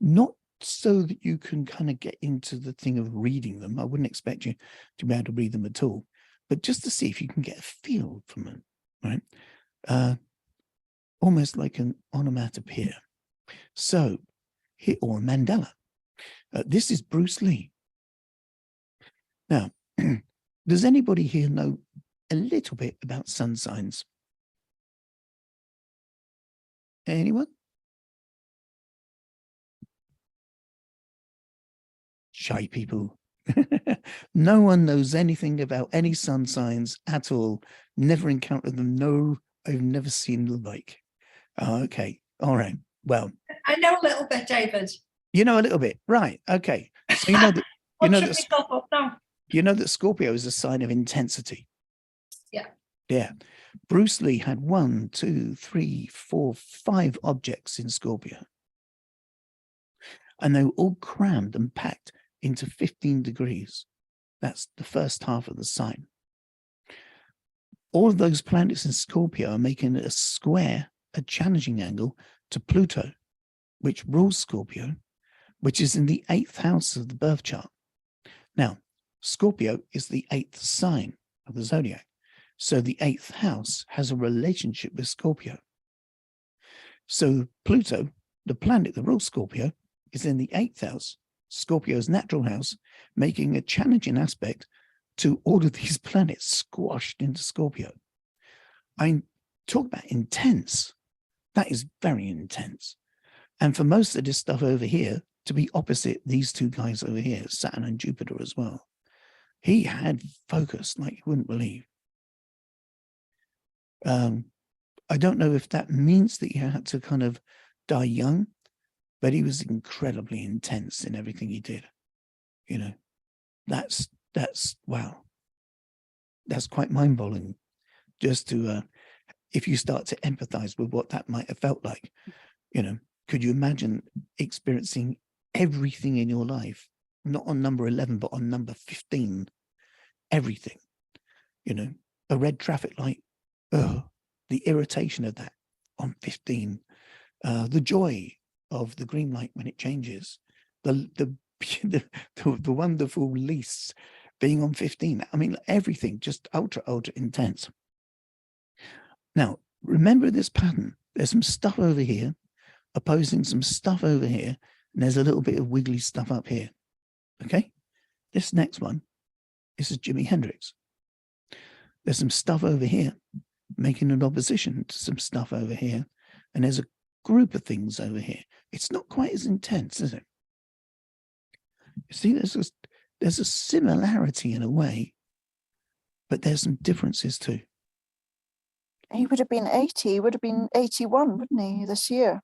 not so that you can kind of get into the thing of reading them. I wouldn't expect you to be able to read them at all, but just to see if you can get a feel from them, right? Almost like an onomatopoeia. So, here, or Mandela. This is Bruce Lee. Now, does anybody here know a little bit about sun signs? Anyone? Shy people. No one knows anything about any sun signs at all. Never encountered them. No, I've never seen the like. Okay. All right. Well, I know a little bit, David. you know a little bit, right? Okay. So you know that you know that Scorpio is a sign of intensity. Yeah. Yeah. Bruce Lee had 1, 2, 3, 4, 5 objects in Scorpio, and they were all crammed and packed into 15 degrees. That's the first half of the sign. All of those planets in Scorpio are making a square, a challenging angle to Pluto, which rules Scorpio, which is in the 8th house of the birth chart. Now, Scorpio is the 8th sign of the zodiac. So the 8th house has a relationship with Scorpio. So Pluto, the planet that rules Scorpio, is in the 8th house, Scorpio's natural house, making a challenging aspect to all of these planets squashed into Scorpio. I talk about intense. That is very intense. And for most of this stuff over here to be opposite these two guys over here, Saturn and Jupiter as well, he had focus like you wouldn't believe. I don't know if that means that he had to kind of die young, but he was incredibly intense in everything he did. You know, that's wow. That's quite mind-boggling just to, if you start to empathize with what that might have felt like, you know, could you imagine experiencing everything in your life, not on number 11, but on number 15, everything, you know, a red traffic light, oh, the irritation of that on 15, the joy of the green light when it changes, the wonderful release being on 15. I mean, everything just ultra intense. Now, remember this pattern. There's some stuff over here opposing some stuff over here, and there's a little bit of wiggly stuff up here. Okay? This next one, this is Jimi Hendrix. There's some stuff over here making an opposition to some stuff over here, and there's a group of things over here. It's not quite as intense, is it? You see, there's a similarity in a way, but there's some differences too. He would have been 80, he would have been 81, wouldn't he, this year?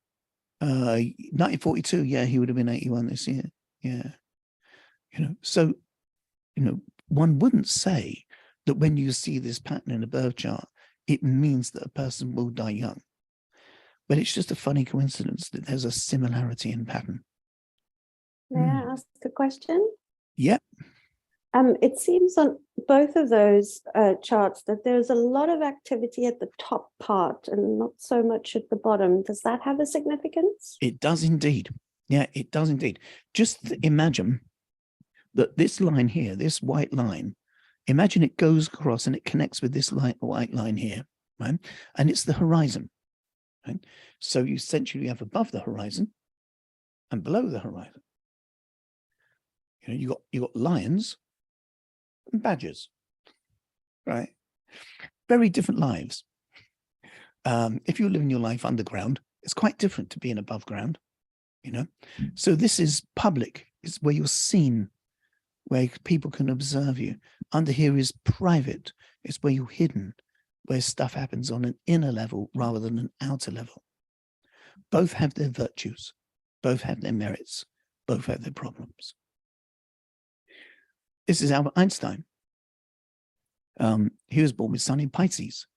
1942, yeah, he would have been 81 this year. Yeah. You know, so, you know, one wouldn't say that when you see this pattern in a birth chart, it means that a person will die young. But it's just a funny coincidence that there's a similarity in pattern. May I ask a question? Yep. It seems on both of those charts that there's a lot of activity at the top part and not so much at the bottom. Does that have a significance? It does indeed. Yeah, it does indeed. Just imagine that this line here, this white line, imagine it goes across and it connects with this white line here, right? And it's the horizon, right? So you essentially have above the horizon and below the horizon. You know, you got lions and badgers, right? Very different lives. If you're living your life underground, it's quite different to being above ground, you know? So this is public. It's where you're seen, where people can observe you. Under here is private. It's where you're hidden, where stuff happens on an inner level rather than an outer level. Both have their virtues. Both have their merits. Both have their problems. This is Albert Einstein. He was born with Sun in Pisces.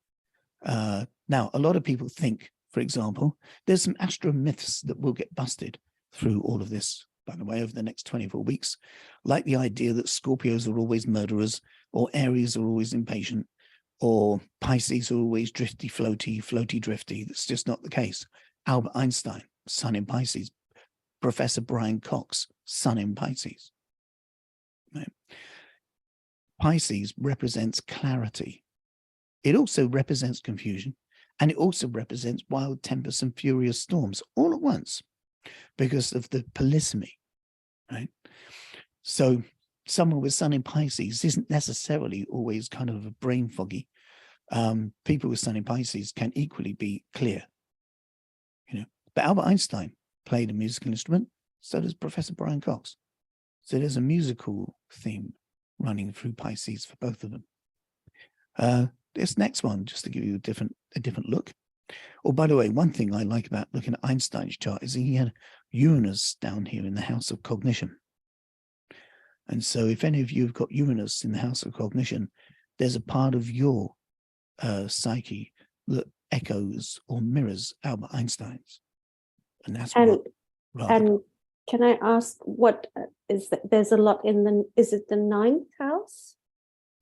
Now, a lot of people think, for example, there's some astro myths that will get busted through all of this, by the way, over the next 24 weeks, like the idea that Scorpios are always murderers, or Aries are always impatient, or Pisces are always drifty, floaty, drifty. That's just not the case. Albert Einstein, Sun in Pisces. Professor Brian Cox, Sun in Pisces. Right. Pisces represents clarity. It also represents confusion, and it also represents wild tempests and furious storms all at once because of the polysemy, right? So someone with Sun in Pisces isn't necessarily always kind of a brain foggy. People with Sun in Pisces can equally be clear, you know. But Albert Einstein played a musical instrument, so does Professor Brian Cox. So there's a musical theme running through Pisces for both of them. This next one, just to give you a different look. Oh, by the way, one thing I like about looking at Einstein's chart is he had Uranus down here in the house of cognition. And so if any of you have got Uranus in the house of cognition, there's a part of your psyche that echoes or mirrors Albert Einstein's. And that's and can I ask what is that? There's a lot in the, is it the 9th house?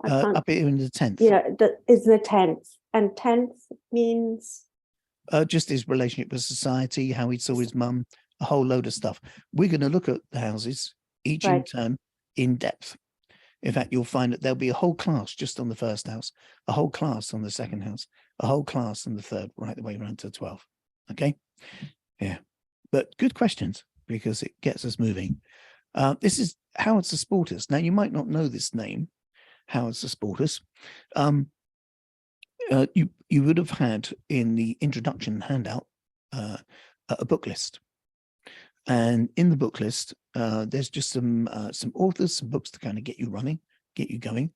Up here in the 10th. Yeah, is the 10th. And 10th means? Just his relationship with society, how he saw his mum, a whole load of stuff. We're going to look at the houses, each in turn, in depth. In fact, you'll find that there'll be a whole class just on the first house, a whole class on the second house, a whole class on the third, right the way around to 12. Okay. Yeah. But good questions, because it gets us moving. This is Howard Susportus. Now, you might not know this name, Howard Susportus. You would have had in the introduction handout a book list. And in the book list, there's just some authors, some books to kind of get you running, get you going,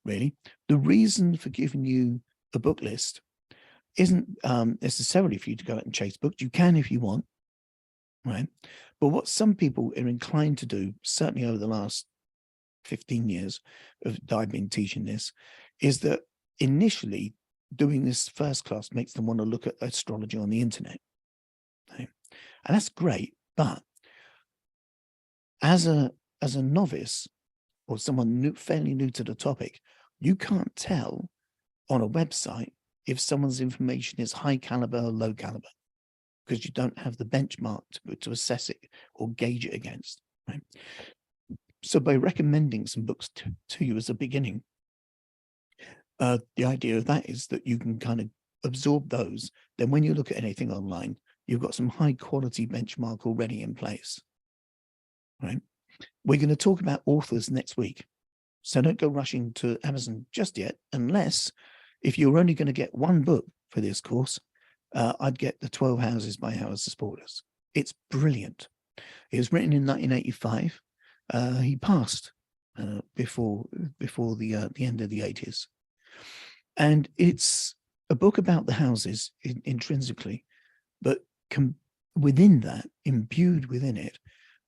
really. The reason for giving you a book list isn't necessarily for you to go out and chase books. You can if you want, right? But what some people are inclined to do, certainly over the last 15 years that I've been teaching this, is that initially doing this first class makes them want to look at astrology on the internet. Right? And that's great. But as a novice or someone fairly new to the topic, you can't tell on a website if someone's information is high caliber or low caliber, because you don't have the benchmark to assess it or gauge it against. Right? So by recommending some books to you as a beginning, the idea of that is that you can kind of absorb those. Then when you look at anything online, you've got some high quality benchmark already in place, right? We're going to talk about authors next week. So don't go rushing to Amazon just yet, unless if you're only going to get one book for this course, I'd get The 12 Houses by Howard Susportus. It's brilliant. It was written in 1985. He passed before the end of the 80s. And it's a book about the houses intrinsically, but within that, imbued within it,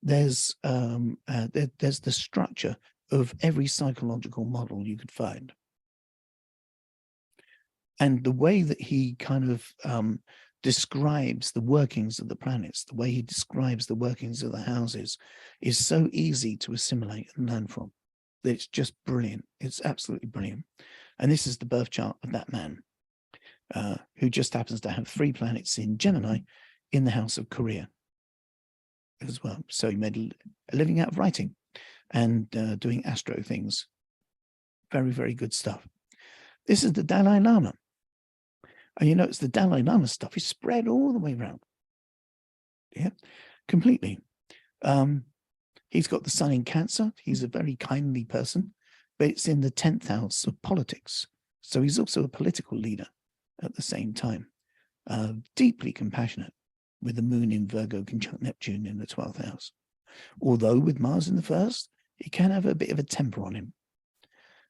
there's the structure of every psychological model you could find. And the way that he kind of describes the workings of the planets, the way he describes the workings of the houses, is so easy to assimilate and learn from. It's just brilliant. It's absolutely brilliant. And this is the birth chart of that man, who just happens to have 3 planets in Gemini in the house of career as well. So he made a living out of writing and doing astro things. Very, very good stuff. This is the Dalai Lama. And you notice the Dalai Lama stuff is spread all the way around. Yeah, completely. He's got the sun in Cancer. He's a very kindly person, but it's in the 10th house of politics. So he's also a political leader at the same time. Deeply compassionate, with the moon in Virgo conjunct Neptune in the 12th house. Although with Mars in the first, he can have a bit of a temper on him.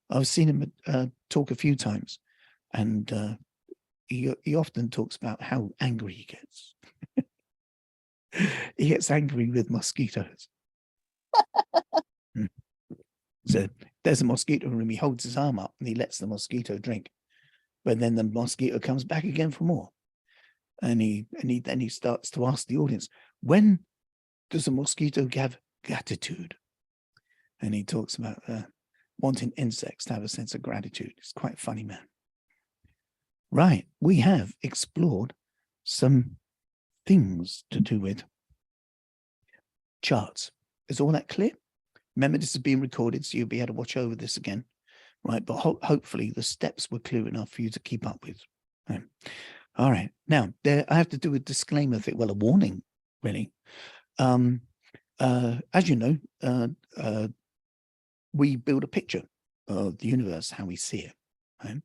I've seen him talk a few times, and he often talks about how angry he gets. He gets angry with mosquitoes. So there's a mosquito room, he holds his arm up and he lets the mosquito drink. But then the mosquito comes back again for more. And then he starts to ask the audience, when does a mosquito have gratitude? And he talks about wanting insects to have a sense of gratitude. It's quite a funny man. Right, we have explored some things to do with charts. Is all that clear? Remember, this is being recorded, so you'll be able to watch over this again, right? But hopefully the steps were clear enough for you to keep up with. Right. All right. Now, I have to do a disclaimer thing, well, a warning, really. As you know, we build a picture of the universe, how we see it, right?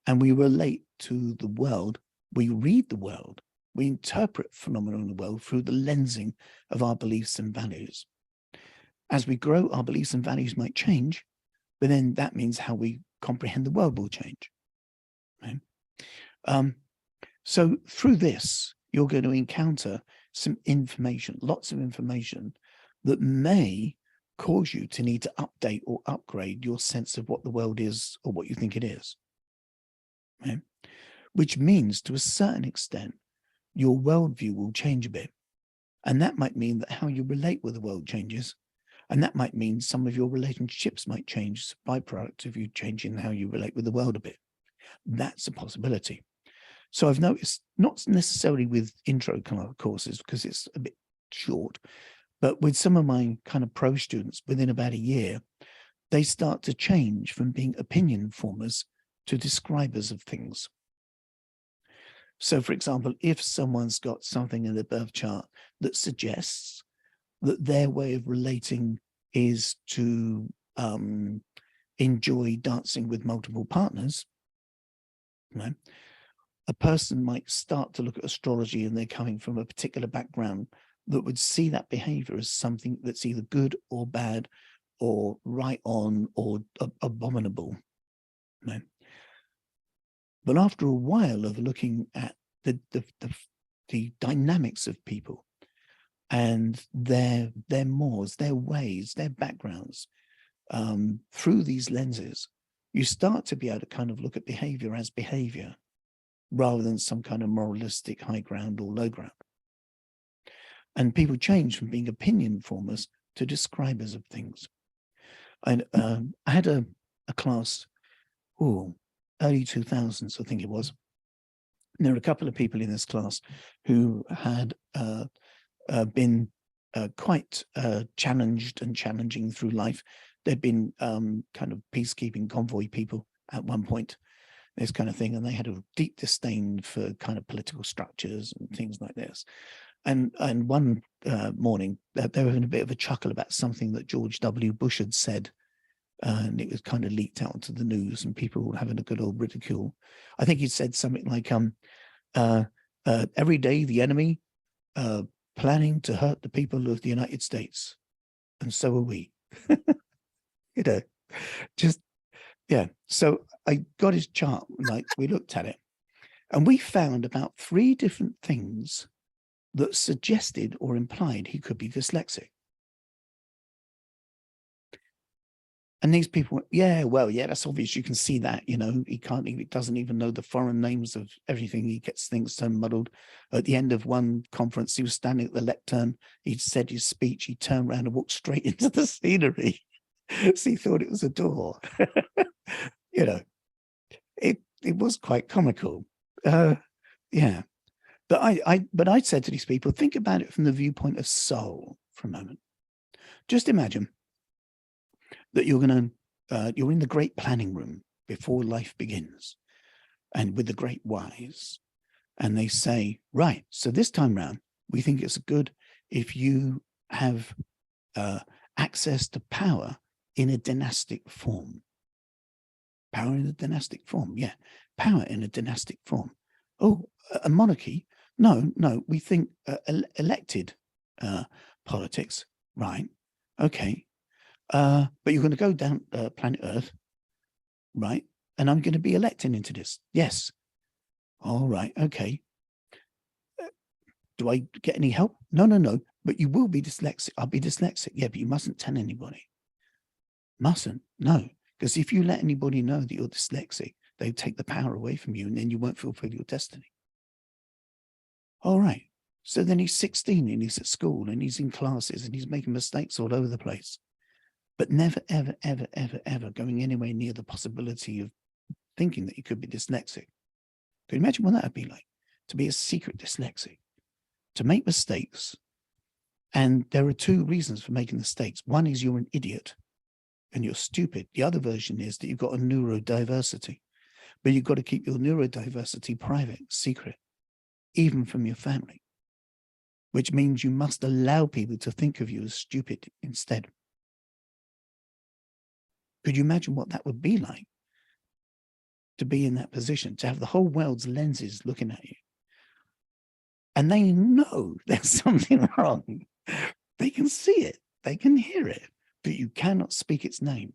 And we relate to the world. We read the world. We interpret phenomena in the world through the lensing of our beliefs and values. As we grow, our beliefs and values might change, but then that means how we comprehend the world will change. Right? So through this, you're going to encounter some information, lots of information that may cause you to need to update or upgrade your sense of what the world is or what you think it is. Right? Which means, to a certain extent, your worldview will change a bit. And that might mean that how you relate with the world changes. And that might mean some of your relationships might change as a byproduct of you changing how you relate with the world a bit. That's a possibility. So I've noticed, not necessarily with intro courses, because it's a bit short, but with some of my kind of pro students, within about a year, they start to change from being opinion formers to describers of things. So, for example, if someone's got something in their birth chart that suggests that their way of relating is to enjoy dancing with multiple partners, right? A person might start to look at astrology and they're coming from a particular background that would see that behavior as something that's either good or bad or right on or abominable, right? But after a while of looking at the dynamics of people and their mores, their ways, their backgrounds, through these lenses, you start to be able to kind of look at behavior as behavior rather than some kind of moralistic high ground or low ground. And people change from being opinion formers to describers of things. I had a class, early 2000s, I think it was. And there were a couple of people in this class who had been quite challenged and challenging through life. They'd been kind of peacekeeping convoy people at one point, this kind of thing, and they had a deep disdain for kind of political structures and things like this. And one morning, they were having a bit of a chuckle about something that George W. Bush had said, and it was kind of leaked out into the news, and people were having a good old ridicule. I think he said something like, every day the enemy planning to hurt the people of the United States, and so are we. You know, just, yeah. So I got his chart, like we looked at it, and we found about 3 different things that suggested or implied he could be dyslexic. And these people went, yeah, well, yeah, that's obvious. You can see that, you know, he doesn't even know the foreign names of everything. He gets things so muddled. At the end of one conference, he was standing at the lectern. He'd said his speech. He turned around and walked straight into the scenery. So he thought it was a door. You know, it was quite comical. Yeah. But I said to these people, think about it from the viewpoint of soul for a moment. Just imagine that you're in the great planning room before life begins, and with the great wise, and they say, right, so this time round, we think it's good if you have access to power in a dynastic form. Power in a dynastic form, yeah. Power in a dynastic form. Oh, a monarchy? No, we think elected politics, right? Okay. But you're going to go down planet Earth, right? And I'm going to be elected into this. Yes. All right. Okay. Do I get any help? No. But you will be dyslexic. I'll be dyslexic. Yeah, but you mustn't tell anybody. Mustn't. No. Because if you let anybody know that you're dyslexic, they take the power away from you and then you won't fulfill your destiny. All right. So then he's 16 and he's at school and he's in classes and he's making mistakes all over the place. But never, ever, ever, ever, ever going anywhere near the possibility of thinking that you could be dyslexic. Can you imagine what that would be like? To be a secret dyslexic, to make mistakes. And there are 2 reasons for making mistakes. One is you're an idiot and you're stupid. The other version is that you've got a neurodiversity, but you've got to keep your neurodiversity private, secret, even from your family, which means you must allow people to think of you as stupid instead. Could you imagine what that would be like to be in that position, to have the whole world's lenses looking at you? And they know there's something wrong. They can see it, they can hear it, but you cannot speak its name.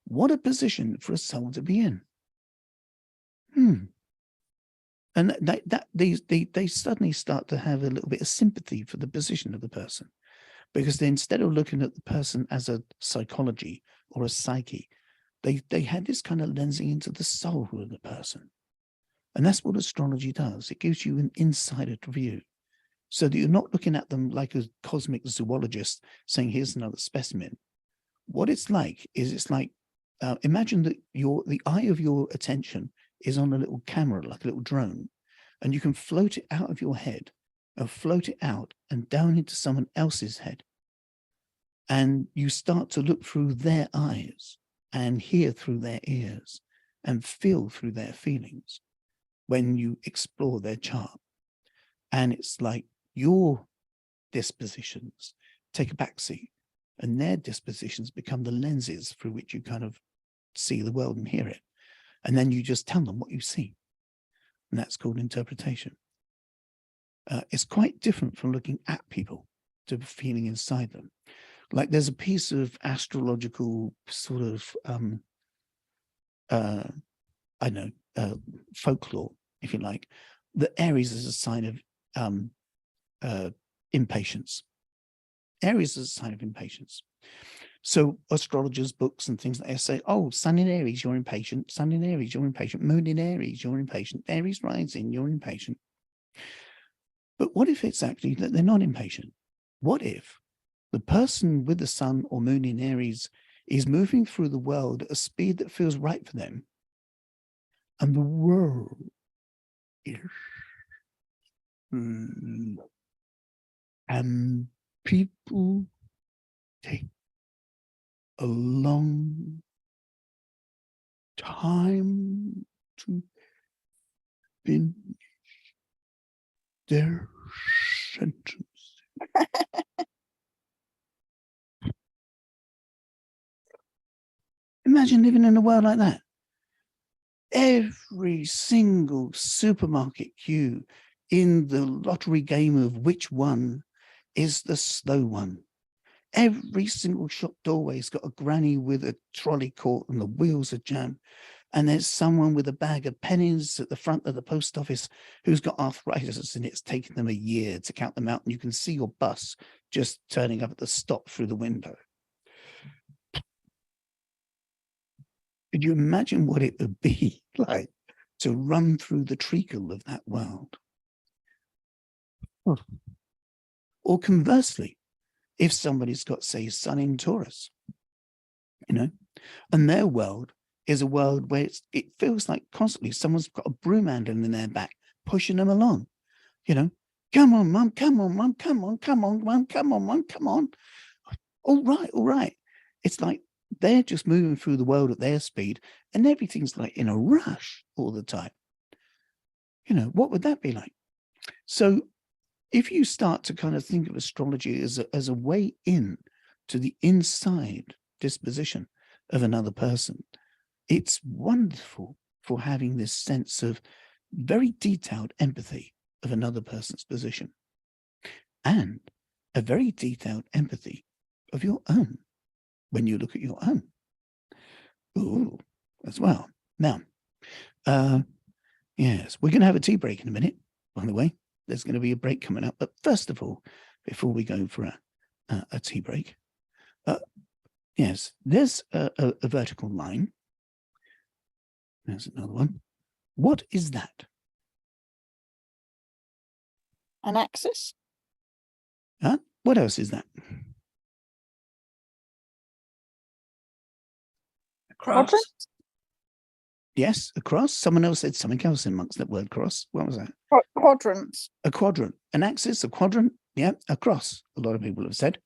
What a position for a soul to be in. And they suddenly start to have a little bit of sympathy for the position of the person, because they, instead of looking at the person as a psychology or a psyche, they had this kind of lensing into the soul of the person. And that's what astrology does. It gives you an insider view, so that you're not looking at them like a cosmic zoologist saying, here's another specimen. What it's like is, it's like, imagine that the eye of your attention is on a little camera, like a little drone, and you can float it out of your head and float it out and down into someone else's head. And you start to look through their eyes and hear through their ears and feel through their feelings when you explore their chart. And it's like your dispositions take a backseat and their dispositions become the lenses through which you kind of see the world and hear it. And then you just tell them what you see. And that's called interpretation. It's quite different from looking at people to feeling inside them. Like there's a piece of astrological sort of, I know, folklore, if you like, that Aries is a sign of impatience. Aries is a sign of impatience. So astrologers' books and things like that say, oh, Sun in Aries, you're impatient. Sun in Aries, you're impatient. Moon in Aries, you're impatient. Aries rising, you're impatient. But what if it's actually that they're not impatient? What if the person with the sun or moon in Aries is moving through the world at a speed that feels right for them, and the world is and people take a long time to finish their sentence. Imagine living in a world like that. Every single supermarket queue in the lottery game of which one is the slow one. Every single shop doorway's got a granny with a trolley caught and the wheels are jammed. And there's someone with a bag of pennies at the front of the post office who's got arthritis and it's taken them a year to count them out. And you can see your bus just turning up at the stop through the window. Could you imagine what it would be like to run through the treacle of that world? Or conversely, if somebody's got, say, Sun in Taurus, you know, and their world is a world where it feels like constantly someone's got a broom handle in their back, pushing them along, you know, come on, mum, come on, mum, come on, come on, mum, come on, mum, come on. All right, all right. It's like they're just moving through the world at their speed and everything's like in a rush all the time. You know, what would that be like? So if you start to kind of think of astrology as a way in to the inside disposition of another person, it's wonderful for having this sense of very detailed empathy of another person's position and a very detailed empathy of your own when you look at your own. Ooh, as well. Now, yes, we're going to have a tea break in a minute, by the way. There's going to be a break coming up. But first of all, before we go for a tea break, yes, there's a vertical line. There's another one. What is that? An axis? Huh? What else is that? Cross. Quadrant? Yes, a cross. Someone else said something else amongst that word cross. What was that? Quadrants. A quadrant, an axis, a quadrant. Yeah, a cross. A lot of people have said.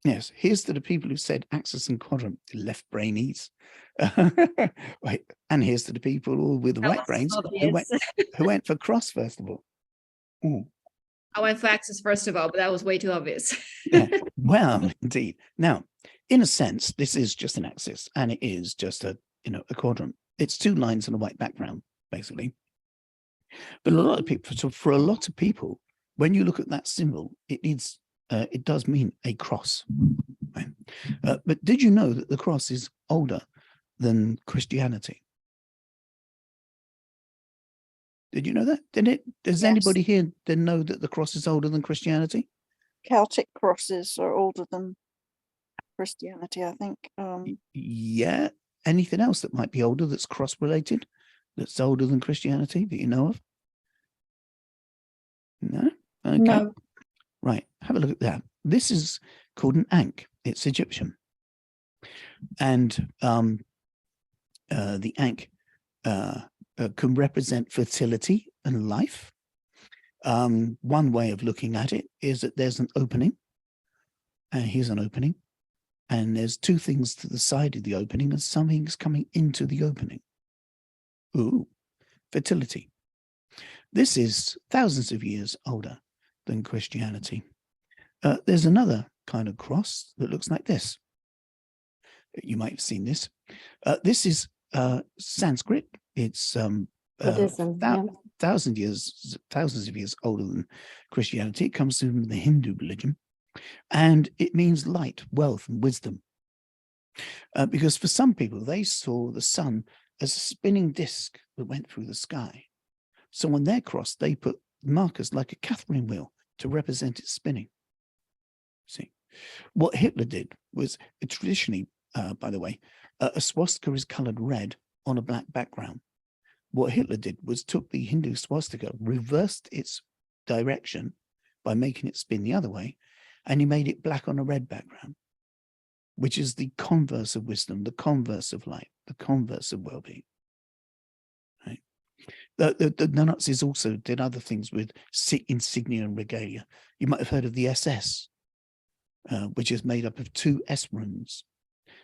Yes, here's to the people who said axis and quadrant, left brainies. Right, and here's to the people all with the That right was brains obvious. who went for cross first of all. Ooh, I went for axis first of all, but that was way too obvious. yeah, well, indeed. Now, in a sense, this is just an axis, and it is just a quadrant. It's two lines on a white background, basically. But a lot of people, so for a lot of people, when you look at that symbol, it does mean a cross. Right? But did you know that the cross is older than Christianity? Did you know that? Does Yes. anybody here then know that the cross is older than Christianity? Celtic crosses are older than Christianity, I think. Yeah. Anything else that might be older that's cross related, that's older than Christianity that you know of? No? Okay. No. Right. Have a look at that. This is called an ankh. It's Egyptian. And the ankh can represent fertility and life. One way of looking at it is that there's an opening And here's an opening. And there's two things to the side of the opening and something's coming into the opening. Ooh, fertility. This is thousands of years older than Christianity. There's another kind of cross that looks like this. You might have seen this. This is Sanskrit. It's Buddhism, yeah. thousands of years older than Christianity. It comes from the Hindu religion, and it means light, wealth, and wisdom. Because for some people, they saw the sun as a spinning disc that went through the sky. So on their cross, they put markers like a Catherine wheel to represent its spinning. See, what Hitler did was traditionally, by the way, a swastika is colored red on a black background. What Hitler did was took the Hindu swastika, reversed its direction by making it spin the other way, and he made it black on a red background, which is the converse of wisdom, the converse of light, the converse of well-being. Right? The Nazis also did other things with insignia and regalia. You might have heard of the SS, which is made up of 2 S runes.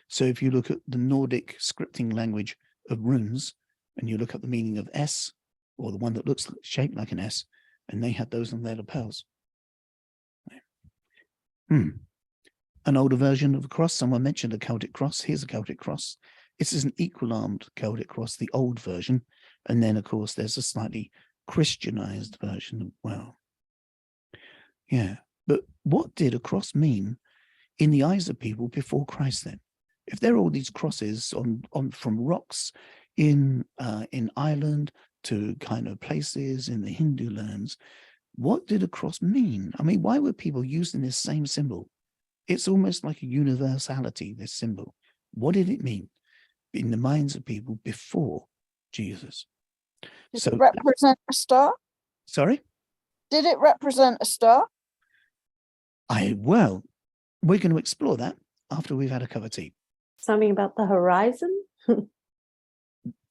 So if you look at the Nordic scripting language of runes, and you look at the meaning of S, or the one that looks shaped like an S, and they had those on their lapels. An older version of the cross, someone mentioned a Celtic cross. Here's a Celtic cross. This is an equal-armed Celtic cross, the old version. And then, of course, there's a slightly Christianized version as well. Yeah, but what did a cross mean in the eyes of people before Christ then? If there are all these crosses on from rocks in Ireland to kind of places in the Hindu lands, what did a cross mean? I mean, why were people using this same symbol? It's almost like a universality, this symbol. What did it mean in the minds of people before Jesus? Did it represent a star? Sorry? Did it represent a star? Well, we're going to explore that after we've had a cup of tea. Something about the horizon?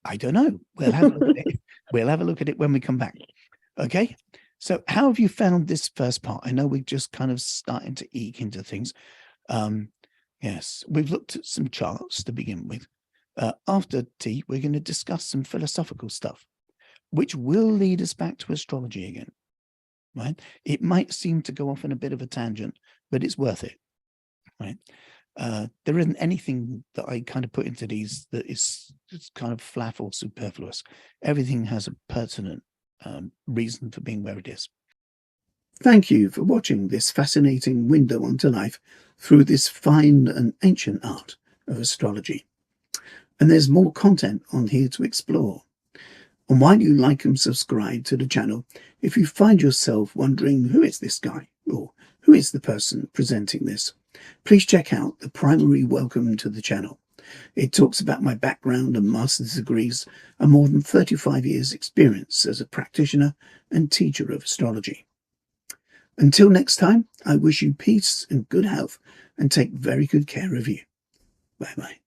I don't know. We'll have a look at it. We'll have a look at it when we come back. Okay. So how have you found this first part? I know we're just kind of starting to eke into things. Yes, we've looked at some charts to begin with. After tea, we're going to discuss some philosophical stuff, which will lead us back to astrology again. Right? It might seem to go off in a bit of a tangent, but it's worth it. Right? There isn't anything that I kind of put into these that is kind of flat or superfluous. Everything has a pertinent reason for being where it is. Thank you for watching this fascinating window onto life through this fine and ancient art of astrology. And there's more content on here to explore. And while you like and subscribe to the channel, if you find yourself wondering who is this guy or who is the person presenting this, please check out the primary welcome to the channel. It talks about my background and master's degrees and more than 35 years experience as a practitioner and teacher of astrology. Until next time, I wish you peace and good health and take very good care of you. Bye-bye.